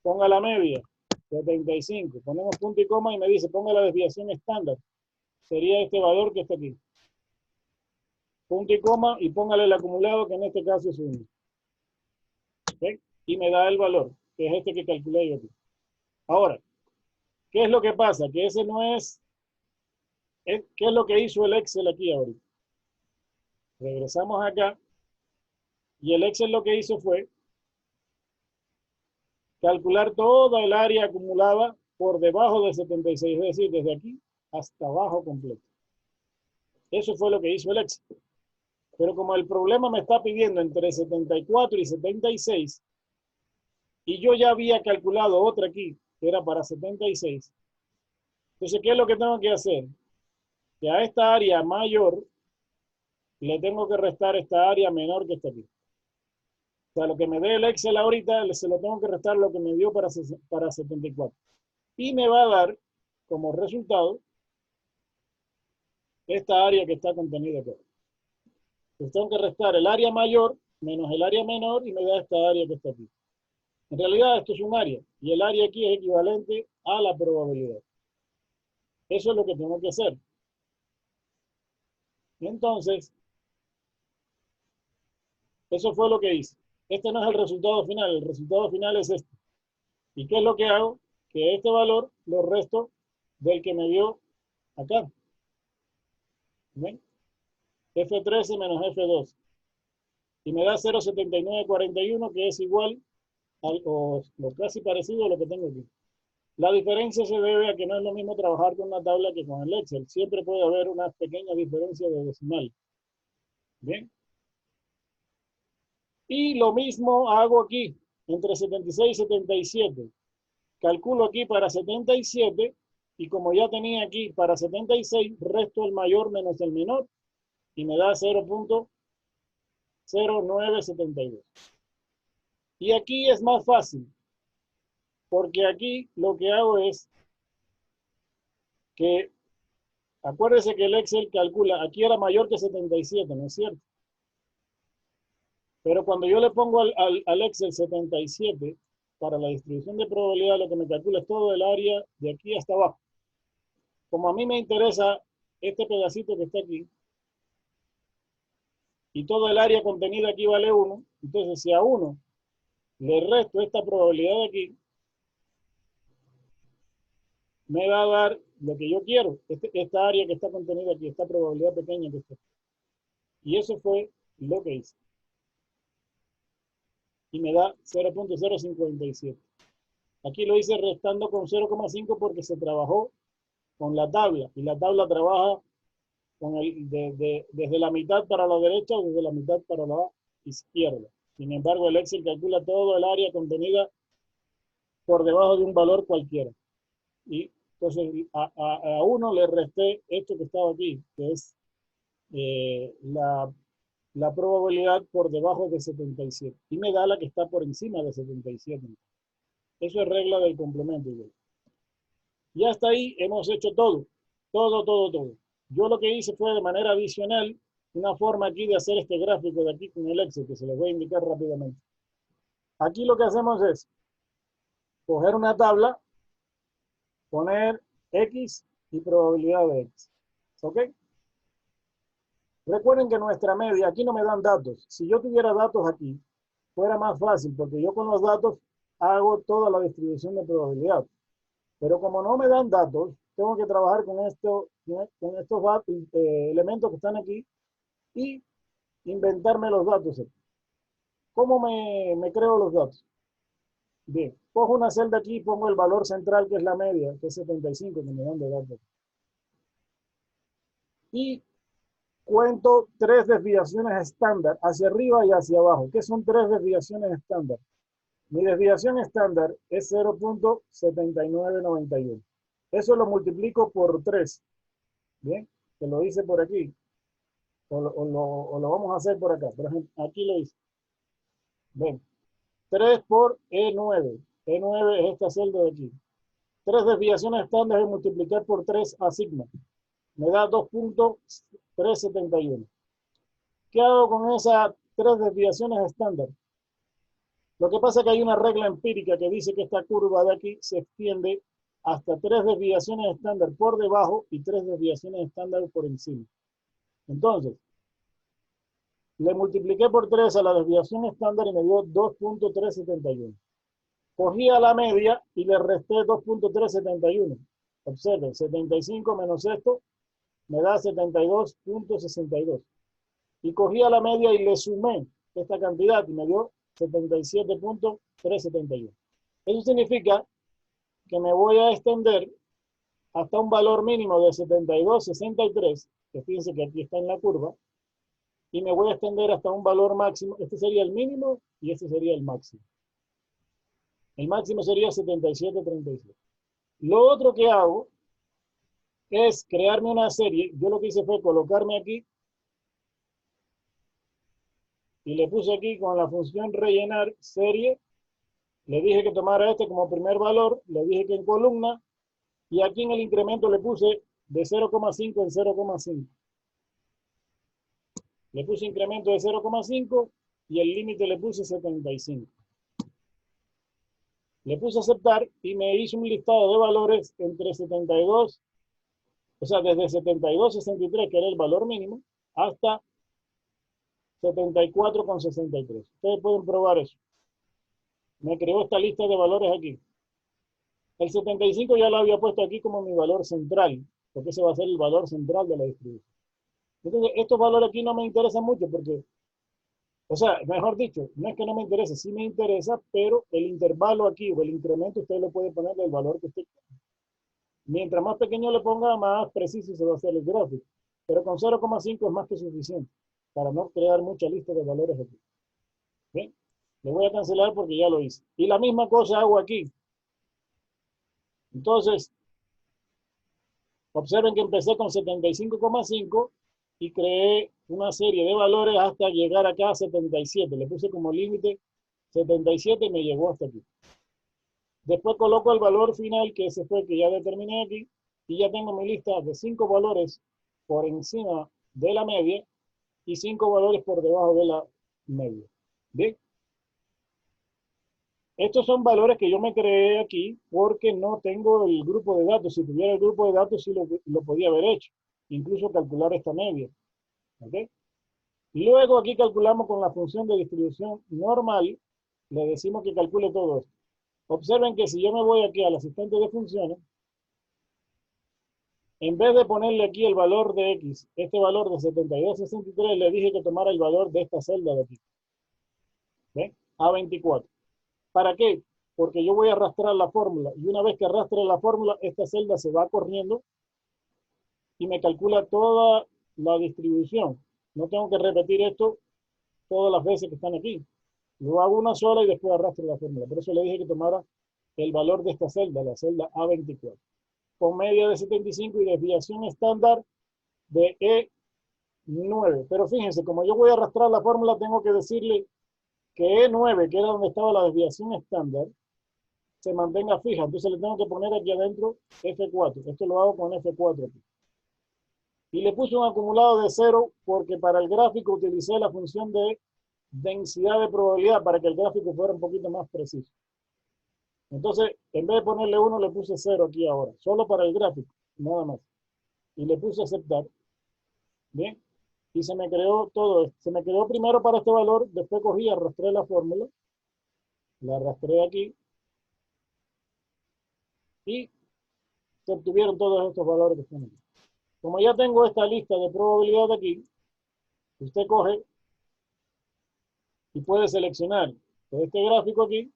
ponga la media, 75. Ponemos punto y coma y me dice, ponga la desviación estándar. Sería este valor que está aquí. Punto y coma y póngale el acumulado, que en este caso es 1. ¿Okay? Y me da el valor, que es este que calculé yo aquí. Ahora, ¿qué es lo que pasa? Que ese no es, ¿qué es lo que hizo el Excel aquí ahorita? Regresamos acá y el Excel lo que hizo fue calcular toda el área acumulada por debajo de 76, es decir, desde aquí hasta abajo completo. Eso fue lo que hizo el Excel. Pero como el problema me está pidiendo entre 74 y 76, y yo ya había calculado otra aquí, que era para 76, entonces, ¿qué es lo que tengo que hacer? Que a esta área mayor le tengo que restar esta área menor que está aquí. O sea, lo que me dé el Excel ahorita, se lo tengo que restar lo que me dio para 74. Y me va a dar como resultado esta área que está contenida aquí. Entonces tengo que restar el área mayor menos el área menor y me da esta área que está aquí. En realidad esto es un área y el área aquí es equivalente a la probabilidad. Eso es lo que tengo que hacer. Entonces, eso fue lo que hice. Este no es el resultado final, el resultado final es este. ¿Y qué es lo que hago? Que este valor lo resto del que me dio acá. ¿Ven? F13 menos F2. Y me da 0,7941, que es igual o casi parecido a lo que tengo aquí. La diferencia se debe a que no es lo mismo trabajar con una tabla que con el Excel. Siempre puede haber una pequeña diferencia de decimal. Bien. Y lo mismo hago aquí, entre 76 y 77. Calculo aquí para 77 y como ya tenía aquí para 76, resto el mayor menos el menor y me da 0,0972. Y aquí es más fácil, porque aquí lo que hago es que, acuérdese que el Excel calcula, aquí era mayor que 77, ¿no es cierto? Pero cuando yo le pongo al Excel 77, para la distribución de probabilidad, lo que me calcula es todo el área de aquí hasta abajo. Como a mí me interesa este pedacito que está aquí, y todo el área contenida aquí vale 1, entonces si a 1 le resto esta probabilidad de aquí, me va a dar lo que yo quiero, esta área que está contenida aquí, esta probabilidad pequeña que está aquí. Y eso fue lo que hice. Y me da 0,057. Aquí lo hice restando con 0,5 porque se trabajó con la tabla. Y la tabla trabaja con desde la mitad para la derecha o desde la mitad para la izquierda. Sin embargo, el Excel calcula todo el área contenida por debajo de un valor cualquiera. Y entonces a uno le resté esto que estaba aquí, que es la probabilidad por debajo de 77. Y me da la que está por encima de 77. Eso es regla del complemento. Y hasta ahí hemos hecho todo. Todo. Yo lo que hice fue de manera adicional una forma aquí de hacer este gráfico de aquí con el Excel, que se los voy a indicar rápidamente. Aquí lo que hacemos es coger una tabla, poner X y probabilidad de X. ¿Ok? Recuerden que nuestra media, aquí no me dan datos. Si yo tuviera datos aquí, fuera más fácil, porque yo con los datos hago toda la distribución de probabilidad. Pero como no me dan datos, tengo que trabajar con estos elementos que están aquí y inventarme los datos. ¿Cómo me creo los datos? Bien, cojo una celda aquí y pongo el valor central, que es la media, que es 75, que me dan de datos. Y cuento 3 desviaciones estándar, hacia arriba y hacia abajo. ¿Qué son 3 desviaciones estándar? Mi desviación estándar es 0,7991. Eso lo multiplico por 3. Bien, que lo hice por aquí. O lo vamos a hacer por acá. Por ejemplo, aquí lo hice. Ven, 3 por E9. E9 es esta celda de aquí. 3 desviaciones estándar y multiplicar por 3 a sigma. Me da 2.371. ¿Qué hago con esas 3 desviaciones estándar? Lo que pasa es que hay una regla empírica que dice que esta curva de aquí se extiende hasta 3 desviaciones estándar por debajo y 3 desviaciones estándar por encima. Entonces, le multipliqué por 3 a la desviación estándar y me dio 2.371. Cogí a la media y le resté 2.371. Observen, 75 menos esto me da 72.62. Y cogí a la media y le sumé esta cantidad y me dio 77.371. Eso significa que me voy a extender hasta un valor mínimo de 72.63, que fíjense que aquí está en la curva, y me voy a extender hasta un valor máximo. Este sería el mínimo y este sería el máximo. El máximo sería 77.37. Lo otro que hago es crearme una serie. Yo lo que hice fue colocarme aquí y le puse aquí con la función rellenar serie. Le dije que tomara este como primer valor, le dije que en columna, y aquí en el incremento le puse de 0,5 en 0,5. Le puse incremento de 0,5 y el límite le puse 75. Le puse aceptar y me hizo un listado de valores entre 72, o sea, desde 72.63, que era el valor mínimo, hasta 74,63. Ustedes pueden probar eso. Me creó esta lista de valores aquí. El 75 ya lo había puesto aquí como mi valor central, porque ese va a ser el valor central de la distribución. Entonces, estos valores aquí no me interesan mucho porque, o sea, mejor dicho, no es que no me interese, sí me interesa, pero el intervalo aquí o el incremento usted lo puede poner del valor que usted quiera. Mientras más pequeño le ponga, más preciso se va a hacer el gráfico. Pero con 0,5 es más que suficiente para no crear mucha lista de valores aquí. ¿Bien? Le voy a cancelar porque ya lo hice. Y la misma cosa hago aquí. Entonces, observen que empecé con 75,5 y creé una serie de valores hasta llegar acá a 77. Le puse como límite 77 y me llegó hasta aquí. Después coloco el valor final, que ese fue el que ya determiné aquí, y ya tengo mi lista de 5 valores por encima de la media y 5 valores por debajo de la media. Bien. Estos son valores que yo me creé aquí porque no tengo el grupo de datos. Si tuviera el grupo de datos, sí lo podía haber hecho. Incluso calcular esta media. ¿Okay? Luego aquí calculamos con la función de distribución normal. Le decimos que calcule todo esto. Observen que si yo me voy aquí al asistente de funciones, en vez de ponerle aquí el valor de X, este valor de 72.63, le dije que tomara el valor de esta celda de aquí. ¿Ven? A24. ¿Para qué? Porque yo voy a arrastrar la fórmula y una vez que arrastre la fórmula, esta celda se va corriendo y me calcula toda la distribución. No tengo que repetir esto todas las veces que están aquí. Lo hago una sola y después arrastro la fórmula. Por eso le dije que tomara el valor de esta celda, la celda A24, con media de 75 y desviación estándar de E9. Pero fíjense, como yo voy a arrastrar la fórmula, tengo que decirle que E9, que era donde estaba la desviación estándar, se mantenga fija. Entonces le tengo que poner aquí adentro F4. Esto lo hago con F4 aquí. Y le puse un acumulado de 0 porque para el gráfico utilicé la función de densidad de probabilidad para que el gráfico fuera un poquito más preciso. Entonces, en vez de ponerle 1, le puse 0 aquí ahora. Solo para el gráfico, nada más. Y le puse aceptar. Bien. Y se me creó todo esto. Se me creó primero para este valor, después cogí, arrastré la fórmula. La arrastré aquí. Y se obtuvieron todos estos valores que están aquí. Como ya tengo esta lista de probabilidad aquí, usted coge y puede seleccionar este gráfico aquí.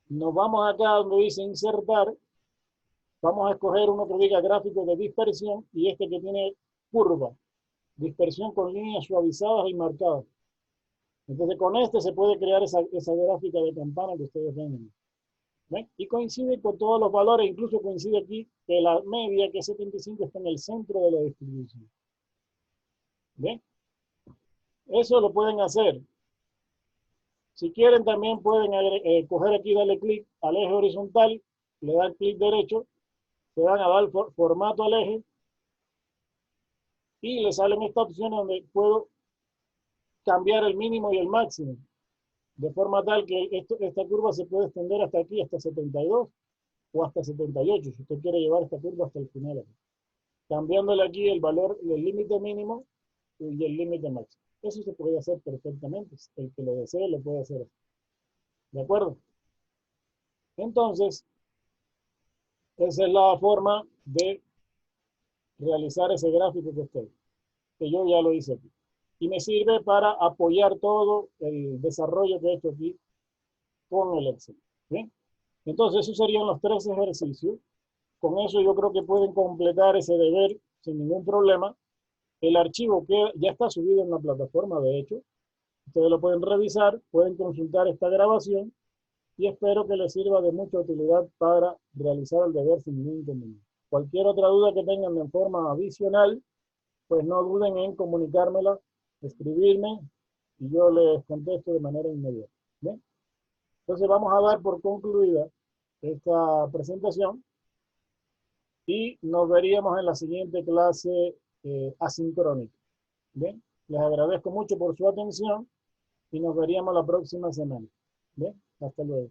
Nos vamos acá donde dice insertar. Vamos a escoger uno que diga gráfico de dispersión y este que tiene curva. Dispersión con líneas suavizadas y marcadas. Entonces con este se puede crear esa gráfica de campana que ustedes ven. ¿Ven? Y coincide con todos los valores, incluso coincide aquí que la media, que es 75, está en el centro de la distribución. ¿Ven? Eso lo pueden hacer. Si quieren también pueden coger aquí, darle clic al eje horizontal, le dan clic derecho, se van a dar formato al eje y le salen estas opciones donde puedo cambiar el mínimo y el máximo, de forma tal que esta curva se puede extender hasta aquí, hasta 72 o hasta 78, si usted quiere llevar esta curva hasta el final aquí, cambiándole aquí el valor del límite mínimo y el límite máximo. Eso se puede hacer perfectamente. El que lo desee lo puede hacer. ¿De acuerdo? Entonces, esa es la forma de realizar ese gráfico que yo ya lo hice aquí. Y me sirve para apoyar todo el desarrollo que he hecho aquí con el Excel. ¿Bien? Entonces, esos serían los 3 ejercicios. Con eso yo creo que pueden completar ese deber sin ningún problema. El archivo que ya está subido en la plataforma, de hecho. Ustedes lo pueden revisar, pueden consultar esta grabación y espero que les sirva de mucha utilidad para realizar el deber sin ningún inconveniente. Cualquier otra duda que tengan en forma adicional, pues no duden en comunicármela, escribirme y yo les contesto de manera inmediata. ¿Bien? Entonces vamos a dar por concluida esta presentación y nos veríamos en la siguiente clase asincrónica. ¿Bien? Les agradezco mucho por su atención y nos veríamos la próxima semana. Bien, hasta luego.